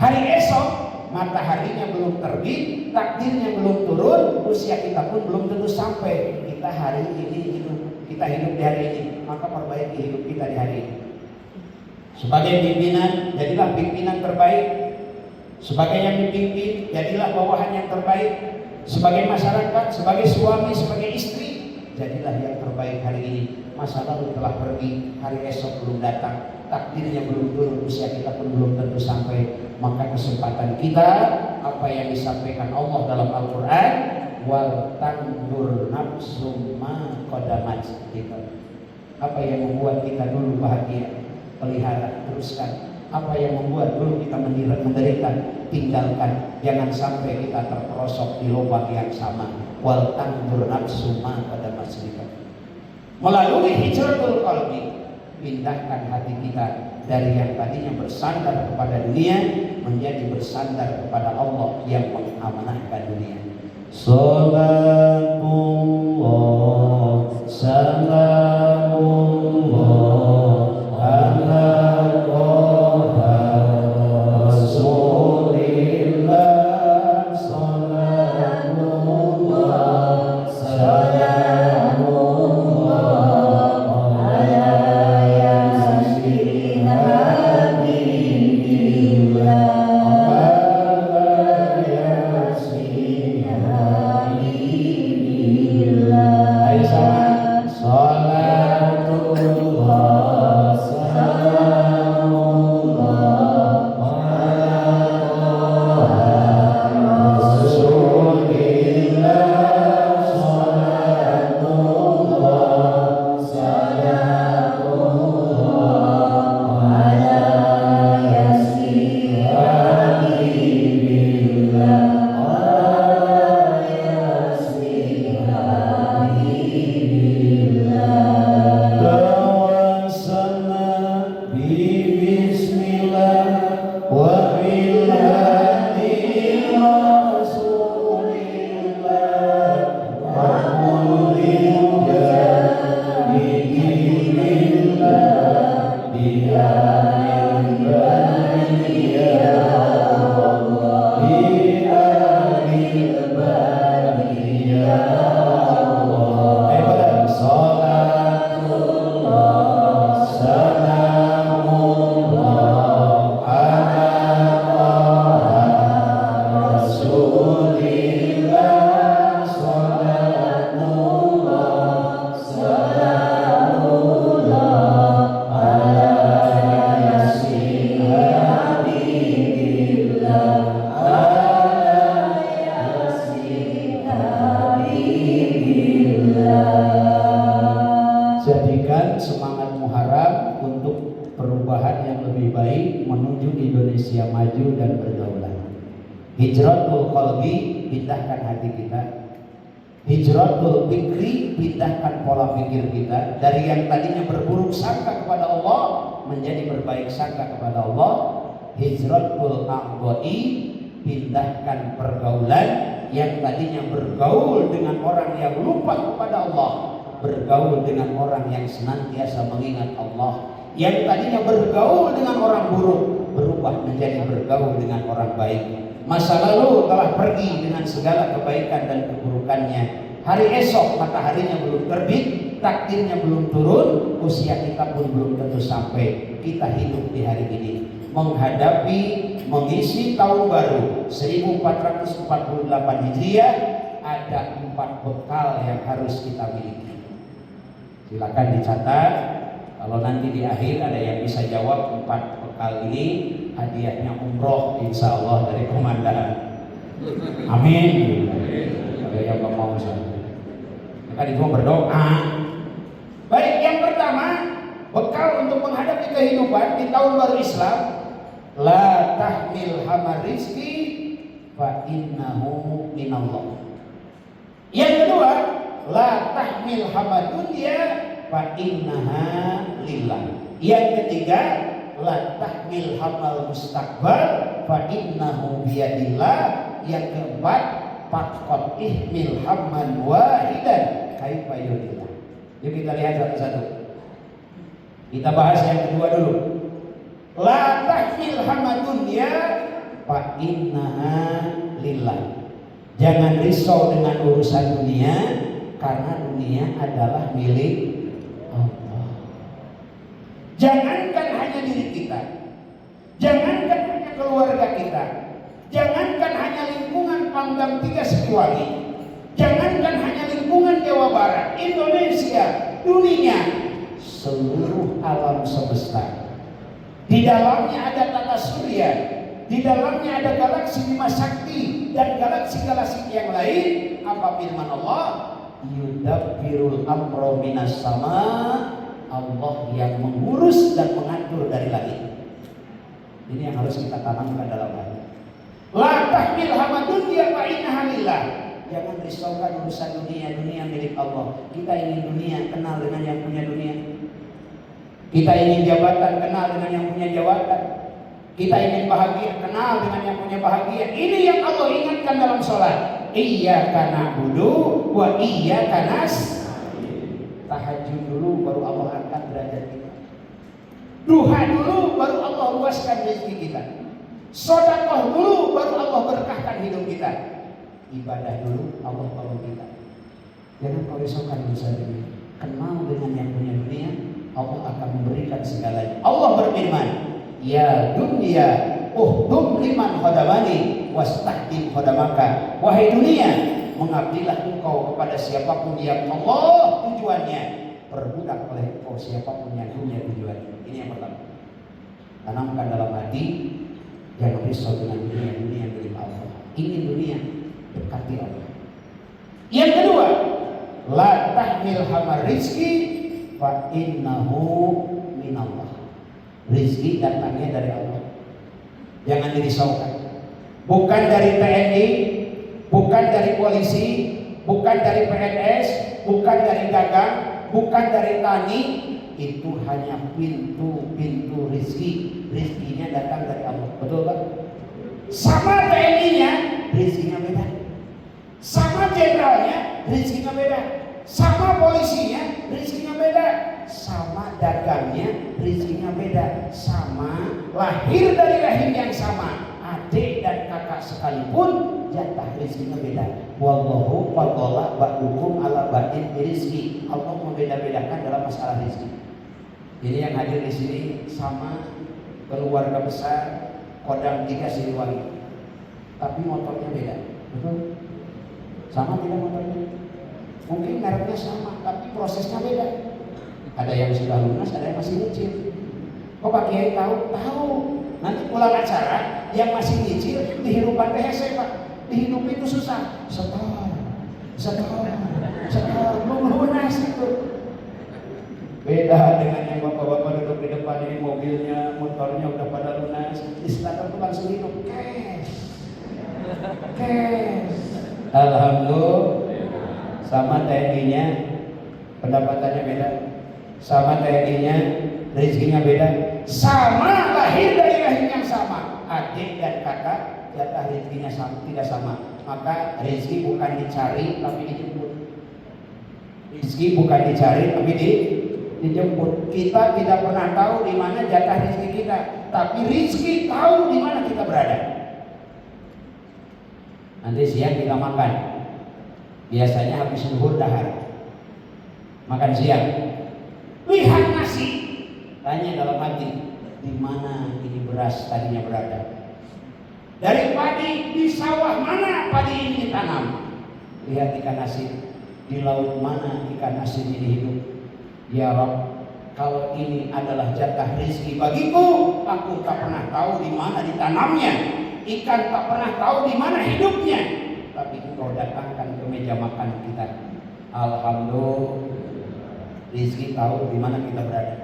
[SPEAKER 1] Hari esok mataharinya belum terbit, takdirnya belum turun, usia kita pun belum tentu sampai. Kita hari ini hidup, kita hidup di hari ini, maka perbaiki hidup kita di hari ini. Sebagai pimpinan, jadilah pimpinan terbaik. Sebagai yang dipimpin, jadilah bawahan yang terbaik. Sebagai masyarakat, sebagai suami, sebagai istri, jadilah yang terbaik hari ini. Masa lalu telah pergi, hari esok belum datang, takdirnya belum turun, usia kita pun belum tentu sampai. Maka kesempatan kita, apa yang disampaikan Allah dalam Al-Quran, wal tangdur nafsum ma qaddamat liqad. Apa yang membuat kita dulu bahagia, pelihara, teruskan. Apa yang membuat dulu kita menderita, tinggalkan. Jangan sampai kita terperosok di lubang yang sama. Wal tangdur nafsum ma qaddamat liqad. Melalui hijratul qalbi, pindahkan hati kita dari yang tadinya bersandar kepada dunia menjadi bersandar kepada Allah yang mengamanahkan dunia. Salatullah salamullah ala Toha Rasulillah. Salatullah salamullah ala Yasin Habibillah. Ayo sama, sholat Indonesia maju dan berdaulat. Hijratul qalbi, pindahkan hati kita. Hijratul fikri, pindahkan pola pikir kita dari yang tadinya berburuk sangka kepada Allah menjadi berbaik sangka kepada Allah. Hijratul a'dha'i, pindahkan pergaulan yang tadinya bergaul dengan orang yang lupa kepada Allah, bergaul dengan orang yang senantiasa mengingat Allah. Yang tadinya bergaul dengan orang buruk berubah menjadi bergaul dengan orang baik. Masa lalu telah pergi dengan segala kebaikan dan keburukannya. Hari esok mataharinya belum terbit, takdirnya belum turun, usia kita pun belum tentu sampai. Kita hidup di hari ini menghadapi mengisi tahun baru 1448 Hijriah. Ada 4 bekal yang harus kita miliki. Silakan dicatat. Kalau nanti di akhir ada yang bisa jawab 4 bekal ini, hadiahnya umroh insya Allah dari komandan. Amin. Ada yang mau sana. Maka itu berdoa. Baik, yang pertama bekal untuk menghadapi kehidupan di tahun baru Islam. La tahmil hamar rizki fa innahu minallah. Yang kedua, la tahmil hamad dunya fa innaha lillah. Yang ketiga, la tahmil hamal mustaqbal fa innahu biyadillah. Yang keempat, faqad ihmil hamman wahidan kaifa yudillah. Yuk kita lihat satu-satu. Kita bahas yang kedua dulu. La tahmil hamad dunya fa innaha lillah. Jangan risau dengan urusan dunia, karena dunia adalah milik Allah. Jangankan hanya diri kita, jangankan hanya keluarga kita, jangankan hanya lingkungan Pangdam 3 Siliwangi, jangankan hanya lingkungan Jawa Barat, Indonesia, dunia, seluruh alam semesta. Di dalamnya ada tata surya, di dalamnya ada galaksi Bima Sakti dan galaksi-galaksi yang lain. Apa firman Allah? Yudabbirul amra minas sama. Allah yang mengurus dan mengatur dari langit. Ini yang harus kita tanamkan dalam hati. La tahmil hamad dunya fa innaha lillah. Jangan risaukan urusan dunia, dunia milik Allah. Kita ingin dunia, kenal dengan yang punya dunia. Kita ingin jabatan, kenal dengan yang punya jabatan. Kita ingin bahagia, kenal dengan yang punya bahagia. Ini yang Allah ingatkan dalam sholat. Iyyaka na'budu wa iyyaka nasta'in. Tahajud dulu baru Allah angkat derajat kita. Duha dulu baru Allah luaskan rezeki kita. Sedekah dulu baru Allah berkahkan hidup kita. Ibadah dulu Allah tolong kita. Jangan kau risaukan urusan dunia. Kenal dengan yang punya dunia, Allah akan memberikan segalanya. Allah berfirman, ya dunia uhdum liman khodamani wastahdim khodamaka. Wahai dunia, mengabdilah engkau kepada siapapun yang Allah tujuannya, perbudak oleh engkau siapapun yang punya tujuan. Ini yang pertama. Tanamkan dalam hati, jangan risau dengan dunia, dunia milik Allah. Ingin dunia, dekati Allah. Yang kedua, la tahmil hamar rizki fa innahu minallah. Rizki datangnya dari Allah. Jangan dirisaukan. Bukan dari TNI, bukan dari polisi, bukan dari PNS, bukan dari dagang, bukan dari tani. Itu hanya pintu-pintu rizki. Rizkinya datang dari Allah. Betul Pak? Sama TNI-nya, rizkinya beda. Sama jenderalnya, rizkinya beda. Sama polisinya, rizkinya beda. Sama dagangnya, rizkinya beda. Sama lahir dari rahim yang sama, adik dan kakak sekalipun, jatah rizkinya beda. Wallahu fadhala ba'dukum ala ba'din rizki. Allah membeda-bedakan dalam masalah rizki. Jadi yang hadir di sini sama keluarga besar Kodam 3 Siliwangi, tapi motornya beda. Betul? Sama tidak motornya? Mungkin mereknya sama, tapi prosesnya beda. Ada yang sudah lunas, ada yang masih nyicil. Kok Pak Kiai tahu? Tahu. Nanti pulang acara, yang masih nyicil dihidupan THC Pak. Dihidup itu susah. Setor, belum lunas itu. Beda dengan yang bapak-bapak duduk di depan ini, mobilnya, motornya udah pada lunas. Di starter tuh langsung hidup. Cash. Alhamdulillah. Sama TNI-nya pendapatannya beda. Sama TNI-nya rezekinya beda. Sama lahir dari rahim yang sama. Adik dan kakak jatah rezekinya sama, tidak sama. Maka rezeki bukan dicari tapi dijemput. Rezeki bukan dicari tapi dijemput. Kita tidak pernah tahu di mana jatah rezeki kita, tapi rezeki tahu di mana kita berada. Nanti siang kita makan. Biasanya habis zuhur dahar. Makan siang. Lihat nasi. Tanya dalam hati, di mana ini beras tadinya berada? Dari padi di sawah mana padi ini ditanam? Lihat ikan asin. Di laut mana ikan asin ini hidup? Ya Rabb, kalau ini adalah jatah rezeki bagiku, aku tak pernah tahu di mana ditanamnya. Ikan tak pernah tahu di mana hidupnya. Tapi Engkau datangkan ke meja makan kita. Alhamdulillah, rezeki tahu di mana kita berada.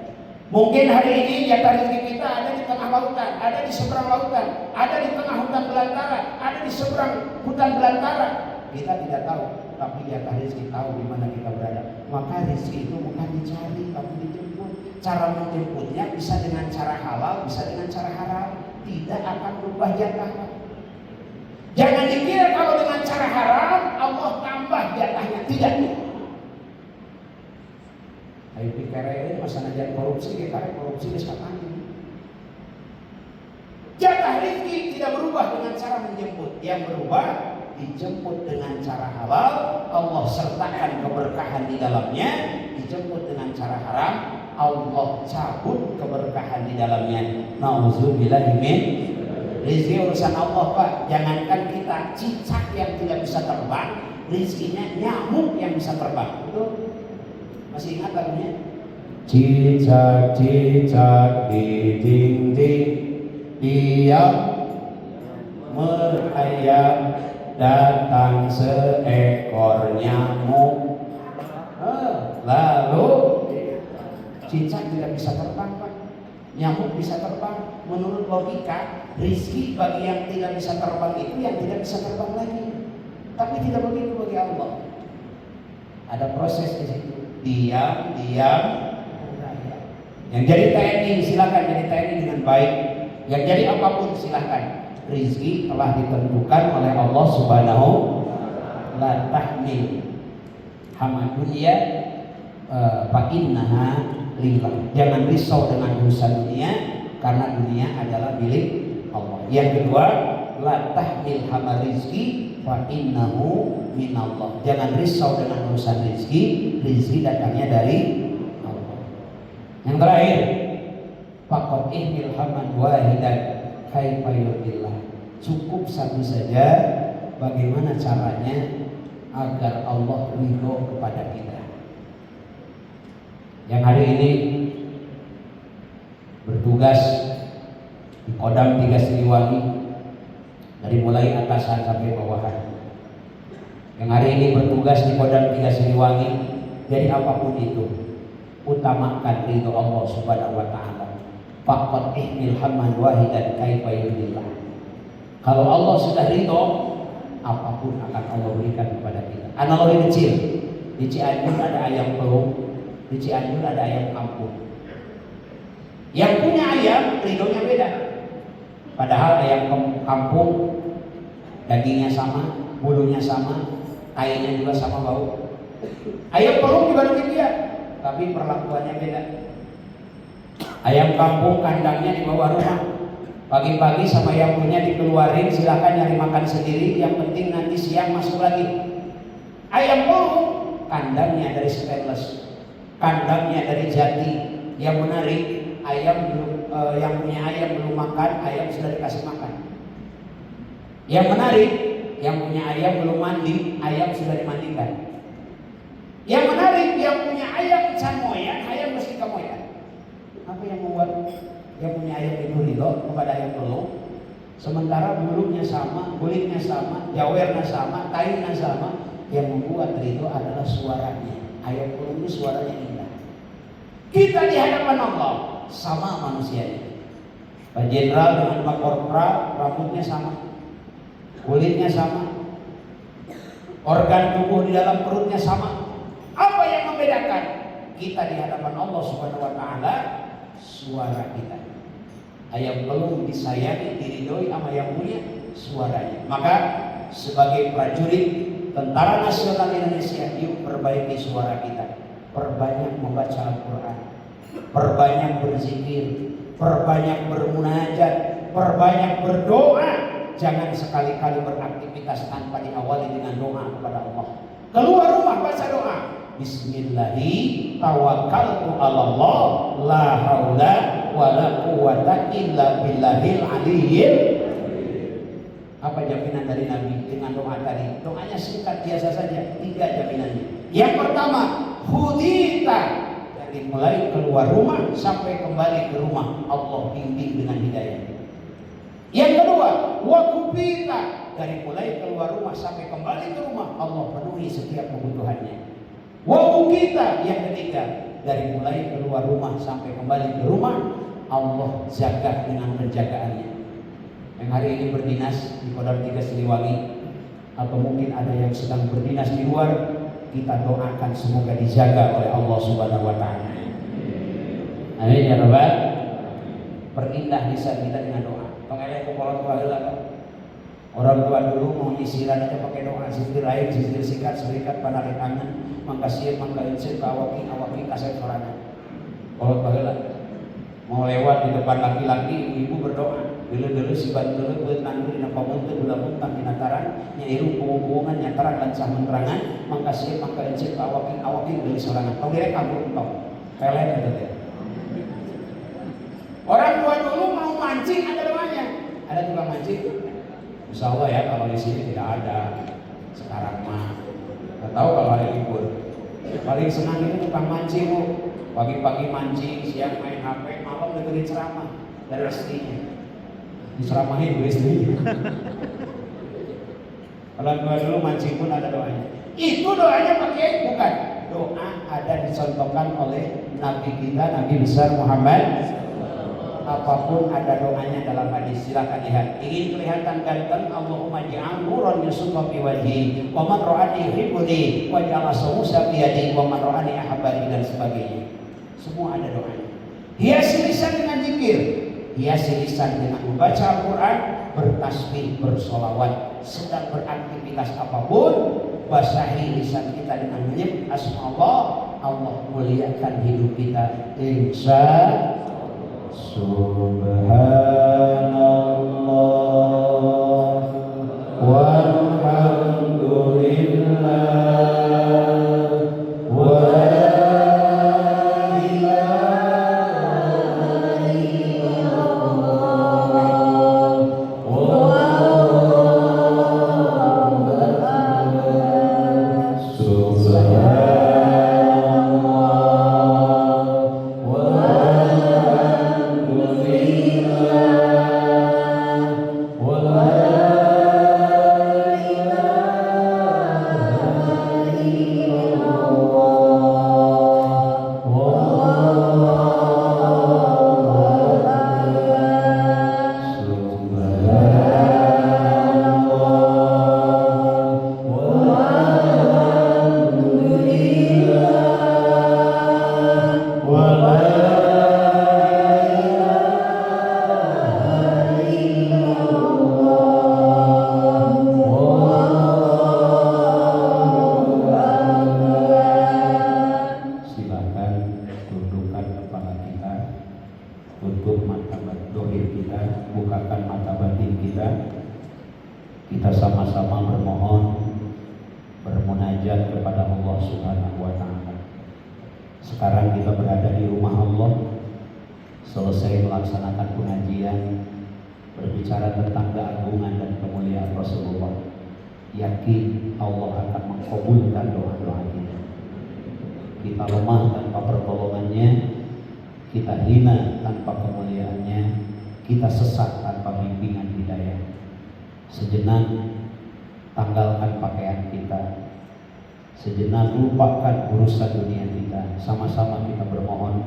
[SPEAKER 1] Mungkin hari ini jatah rezeki kita ada di tengah lautan, ada di seberang lautan, ada di tengah hutan belantara, ada di seberang hutan belantara. Kita tidak tahu, tapi jatah rezeki tahu di mana kita berada. Maka rezeki itu bukan dicari, tapi dijemput. Cara menjemputnya bisa dengan cara halal, bisa dengan cara haram. Tidak akan berubah jatah. Jangan dikira kalau dengan cara haram Allah tambah jatahnya. Tidak. Ayo pikir ini masalah jangan korupsi, karena korupsi bisa kapan? Jatah rezeki tidak berubah dengan cara menjemput. Yang berubah dijemput dengan cara halal, Allah sertakan keberkahan di dalamnya. Dijemput dengan cara haram, Allah cabut keberkahan di dalamnya. Nauzubillah min. Rezeki urusan Allah, Pak. Jangankan kita cicak yang tidak bisa terbang, rezekinya nyamuk yang bisa terbang. Betul? Masih ingat lagunya? Cicak-cicak di dinding diam merayap, datang seekor nyamuk. Lalu cicak tidak bisa terbang, Pak. Nyamuk bisa terbang. Menurut logika, rizki bagi yang tidak bisa terbang itu yang tidak bisa terbang lagi. Tapi tidak begitu bagi Allah. Ada proses di situ. Diam. Yang jadi TNI silakan jadi TNI dengan baik. Yang jadi apapun silakan. Rizki telah ditentukan oleh Allah Subhanahu la tahmil hamadunya fa innaha lillah. Jangan risau dengan urusan dunia, karena dunia adalah milik Allah. Yang kedua, la tahmil hamar rizki fa innahu minallah. Jangan risau dengan urusan rizki, rizki datangnya dari Allah. Yang terakhir, faqad ihmil haman wahidan kaifa yurdillah. Cukup satu saja, bagaimana caranya agar Allah ridho kepada kita. Yang hari ini bertugas di Kodam 3 Siliwangi, dari mulai atasan sampai bawahan. Yang hari ini bertugas di Kodam 3 Siliwangi, jadi apapun itu, utamakan ridho Allah Subhanahu wa taala. Faqad ihmil hamman wahidan kaifa yurdillah. Kalau Allah sudah ridho, apapun akan Allah berikan kepada kita. Analogi kecil, di Cianjur ada ayam pelung, di Cianjur ada ayam kampung. Yang punya ayam ridhonya beda. Padahal ayam kampung dagingnya sama, bulunya sama, kayaknya juga sama bau. Ayam pelung juga demikian, tapi perlakuannya beda. Ayam kampung kandangnya di bawah rumah. Pagi-pagi sama yang punya dikeluarin, silakan nyari makan sendiri. Yang penting nanti siang masuk lagi. Ayam pelung kandangnya dari stainless, kandangnya dari jati. Yang menarik, ayam belum yang punya ayam belum makan, ayam sudah dikasih makan. Yang menarik, yang punya ayam belum mandi, ayam sudah dimandikan. Yang menarik, yang punya ayam camoyan, ayam mesti kamoyan. Apa yang membuat yang punya ayam itu ridho kepada ayam pelung? Sementara bulunya sama, kulitnya sama, jawernya sama, tainya sama. Yang membuat ridho adalah suaranya. Ayam pelung itu suaranya indah. Kita di hadapan Allah sama manusianya. Pak Jenderal dengan Pak Korpral rambutnya sama, kulitnya sama, organ tubuh di dalam perutnya sama. Apa yang membedakan? Kita di hadapan Allah Subhanahu wa taala, suara kita. Yang belum disayangi, diridhoi sama yang punya suaranya. Maka sebagai prajurit Tentara Nasional Indonesia, yuk perbaiki suara kita. Perbanyak membaca Al-Quran, perbanyak berzikir, perbanyak bermunajat, perbanyak berdoa. Jangan sekali-kali beraktivitas tanpa diawali dengan doa kepada Allah. Keluar rumah baca doa. Bismillahi tawakkaltu 'alallah la haula wala quwwata illa billahil aliyyil. Apa jaminan dari Nabi dengan doa tadi? Doanya singkat biasa saja, 3 jaminannya. Yang pertama, hudita, dari mulai keluar rumah sampai kembali ke rumah Allah bimbing dengan hidayah. Yang kedua, wakupita, dari mulai keluar rumah sampai kembali ke rumah Allah penuhi setiap kebutuhannya. Wakupita, yang ketiga, dari mulai keluar rumah sampai kembali ke rumah Allah jaga dengan penjagaannya. Yang hari ini berdinas di Kodam 3 Siliwangi, atau mungkin ada yang sedang berdinas di luar, kita doakan semoga dijaga oleh Allah Subhanahu wa taala. Amin ya rabbal. Perindah lisan kita dengan doa. Pengelek kepala tua heula. Orang tua dulu mau nyisiran aja pakai doa, sisir air, sisir sikat, serikat panari tangan, mangkasieun mangkaeun awaki awaki kaset sorangan. Kalau baheula mau lewat di depan laki-laki, ibu berdoa. Dulu si bantu buat nanti dina pamunteun ulah muntang dina taran nyairu hubungan nyataran dan samentrangan mangkasieun mangkaeun awaki deui sorangan. Tong direk kampung tong. Pelet eta teh. Orang tua dulu mau mancing ada doanya. Ada tukang mancing. Insya Allah ya, kalau di sini tidak ada. Sekarang mah nggak tahu kalau hari libur. Paling senang itu tukang mancing, Bu. Pagi-pagi mancing, siang main HP, malam dengerin ceramah dari istrinya. Diceramahin bu istrinya. Kalau dulu mancing pun ada doanya. Itu doanya pakai bukan doa ada dicontohkan oleh Nabi kita, Nabi besar Muhammad. Apapun ada doanya dalam hadis, silakan lihat. Ingin kelihatan ganteng, Allahumma ja'al nuran yusuffa fi wajhi wa man ra'ani yuhibbuni wa ja'al sawusa fi yadi wa man ra'ani ahabbani, dan sebagainya. Semua ada doanya. Hiasi lisan dengan zikir, hiasi lisan dengan membaca Al-Quran, bertasbih, bersolawat. Sedang beraktivitas apapun, basahi lisan kita dengan menyebut asma Allah. Allah muliakan hidup kita. Insya Subhanallah walhamdulillah wa la ilaha illallah wallahu akbar. Tutup mata dohir kita, bukakan mata batin kita. Kita sama-sama bermohon, bermunajat kepada Allah Subhanahu wa taala. Sekarang kita berada di rumah Allah, selesai melaksanakan pengajian, berbicara tentang keagungan dan kemuliaan Rasulullah. Yakin Allah akan mengabulkan doa-doa kita. Kita lemah tanpa pertolongannya, kita hina tanpa kemuliaannya, kita sesat tanpa bimbingan hidayah. Sejenak tanggalkan pakaian kita, sejenak lupakan urusan dunia kita. Sama-sama kita bermohon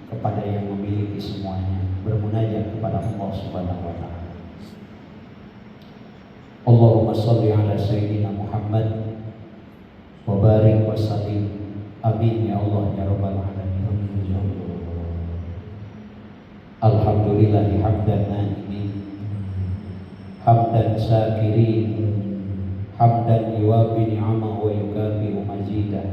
[SPEAKER 1] kepada yang memiliki semuanya, bermunajat kepada Allah Subhanahu wa taala. Allahumma shalli ala sayyidina Muhammad wa barik wa sallim. Amin ya Allah ya rabbal alamin. Alhamdulillahi hamdan na'imin, hamdan syakirin, hamdan yuwafi ni'amahu wa yukafi'u majidah.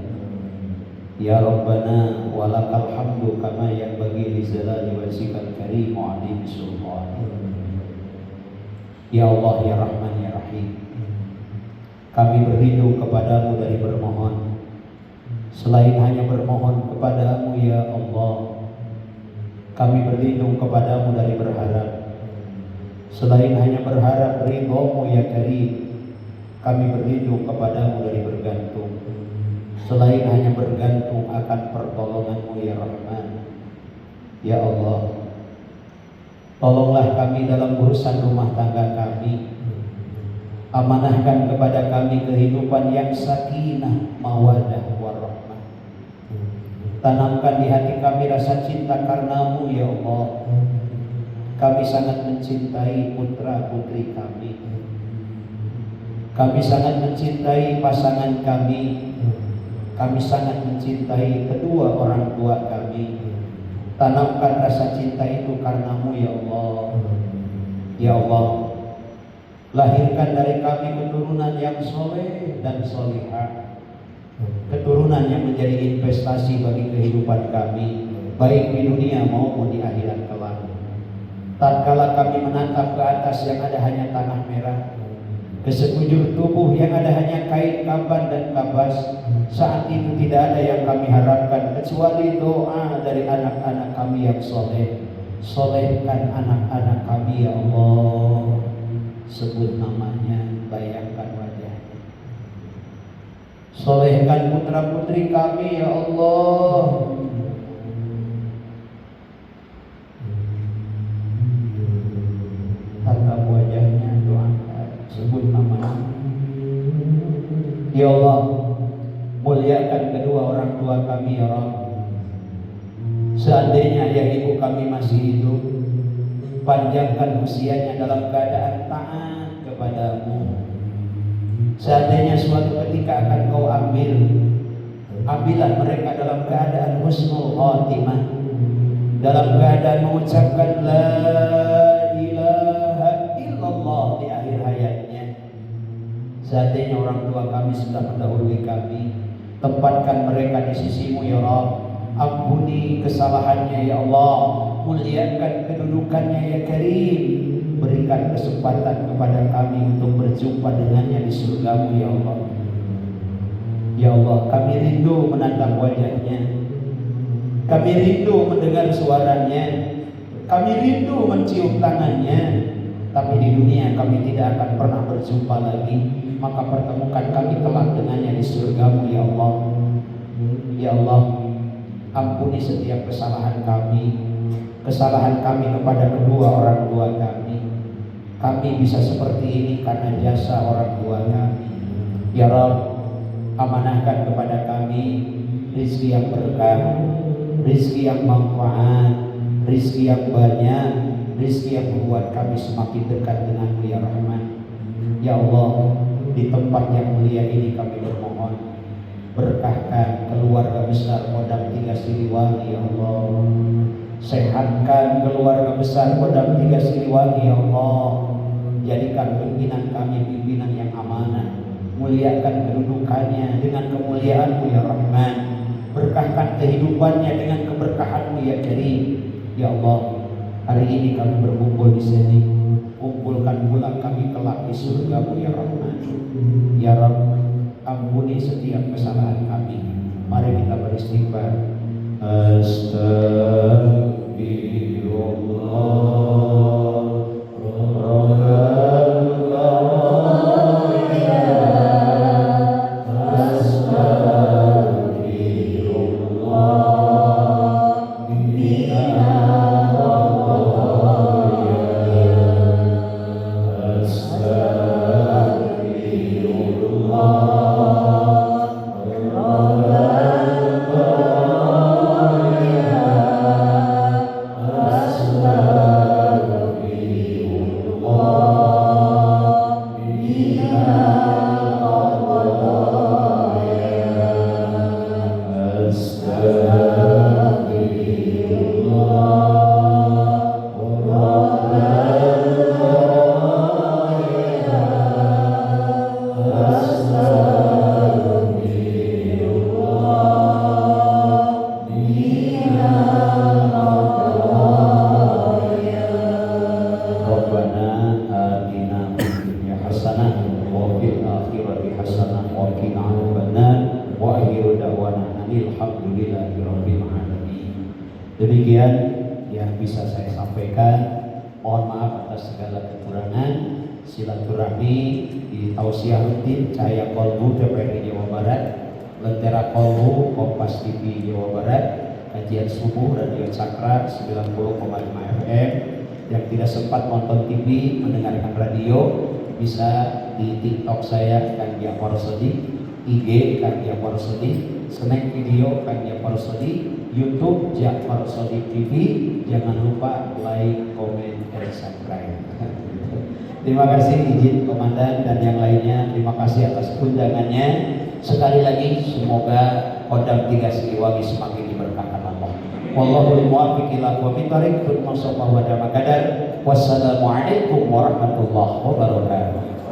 [SPEAKER 1] Ya Rabbana walakal hamdu kama yanbaghi li jalali wajhikal karim wa 'azimi sultanik. Ya Allah ya Rahman ya Rahim, kami berlindung kepadamu dari bermohon selain hanya bermohon kepadamu ya Allah. Kami berlindung kepadamu dari berharap selain hanya berharap ridhomu ya Karim. Kami berlindung kepadamu dari bergantung selain hanya bergantung akan pertolonganmu ya Rahman. Ya Allah, tolonglah kami dalam urusan rumah tangga kami. Amanahkan kepada kami kehidupan yang sakinah, mawadah, warahmah. Tanamkan di hati kami rasa cinta karenamu ya Allah. Kami sangat mencintai putra putri kami. Kami sangat mencintai pasangan kami. Kami sangat mencintai kedua orang tua kami. Tanamkan rasa cinta itu karenamu ya Allah. Ya Allah, lahirkan dari kami keturunan yang soleh dan solihah, keturunan yang menjadi investasi bagi kehidupan kami, baik di dunia maupun di akhirat kelak. Tatkala kami menatap ke atas yang ada hanya tanah merah, ke sekujur tubuh yang ada hanya kain kaban dan kabas, saat itu tidak ada yang kami harapkan kecuali doa dari anak-anak kami yang soleh. Solehkan anak-anak kami ya Allah. Sebut namanya, bayangkan wajahnya. Solehkan putra putri kami ya Allah. Tatap wajahnya, doakan, sebut namanya. Ya Allah, muliakan kedua orang tua kami ya Rabb. Seandainya ayah ibu kami masih hidup, panjangkan usianya dalam keadaan taat kepadamu. Seandainya suatu ketika akan kau ambillah mereka dalam keadaan husnul khatimah, dalam keadaan mengucapkan la ilaha illallah di akhir hayatnya. Seandainya orang tua kami sudah mendahului kami, tempatkan mereka di sisimu ya Rabb. Ampuni kesalahannya ya Allah, muliakan kedudukannya ya Karim. Berikan kesempatan kepada kami untuk berjumpa dengannya di surgamu ya Allah. Ya Allah, kami rindu menatap wajahnya, kami rindu mendengar suaranya, kami rindu mencium tangannya. Tapi di dunia kami tidak akan pernah berjumpa lagi. Maka pertemukan kami kelak dengannya di surgamu ya Allah. Ya Allah, ampuni setiap kesalahan kami kepada kedua orang tua kami. Kami bisa seperti ini karena jasa orang tua kami. Ya Rabb, amanahkan kepada kami rizki yang berkah, rizki yang manfaat, rizki yang banyak, rizki yang membuat kami semakin dekat denganmu ya Rahman. Ya Allah, di tempat yang mulia ini kami bermohon, berkahkan keluarga besar Kodam 3 Siliwangi ya Allah. Sehatkan keluarga besar Kodam 3 Siliwangi ya Allah. Jadikan pimpinan kami pimpinan yang amanah. Muliakan kedudukannya dengan kemuliaanmu ya Rahman. Berkahkan kehidupannya dengan keberkahanmu ya Karim. Ya Allah, hari ini kami berkumpul di sini. Kumpulkan pula kami kelak di surgamu ya Rahman. Ya Rabb, ampuni setiap kesalahan kami. Mari kita beristighfar. Demikian yang bisa saya sampaikan. Mohon maaf atas segala kekurangan. Silaturahmi di Tausiah Rutin Cahaya Kolbu TPRI Jawa Barat, Lentera Kolbu Kompas TV Jawa Barat, kajian subuh Radio Cakra 90,5 FM. Yang tidak sempat nonton TV, mendengarkan radio, bisa di TikTok saya Kang Jafar Sodik, IG Kang Jafar Sodik, Snack Video Kang Jafar Sodik, YouTube Jafar Sodik TV. Jangan lupa like, comment, dan subscribe. Terima kasih izin komandan dan yang lainnya. Terima kasih atas undangannya. Sekali lagi semoga Kodam 3 Siliwangi semakin diberkahkan Allah. Wallahul muwaffiq ila aqwamit thoriq. Wassalamualaikum warahmatullahi wabarakatuh.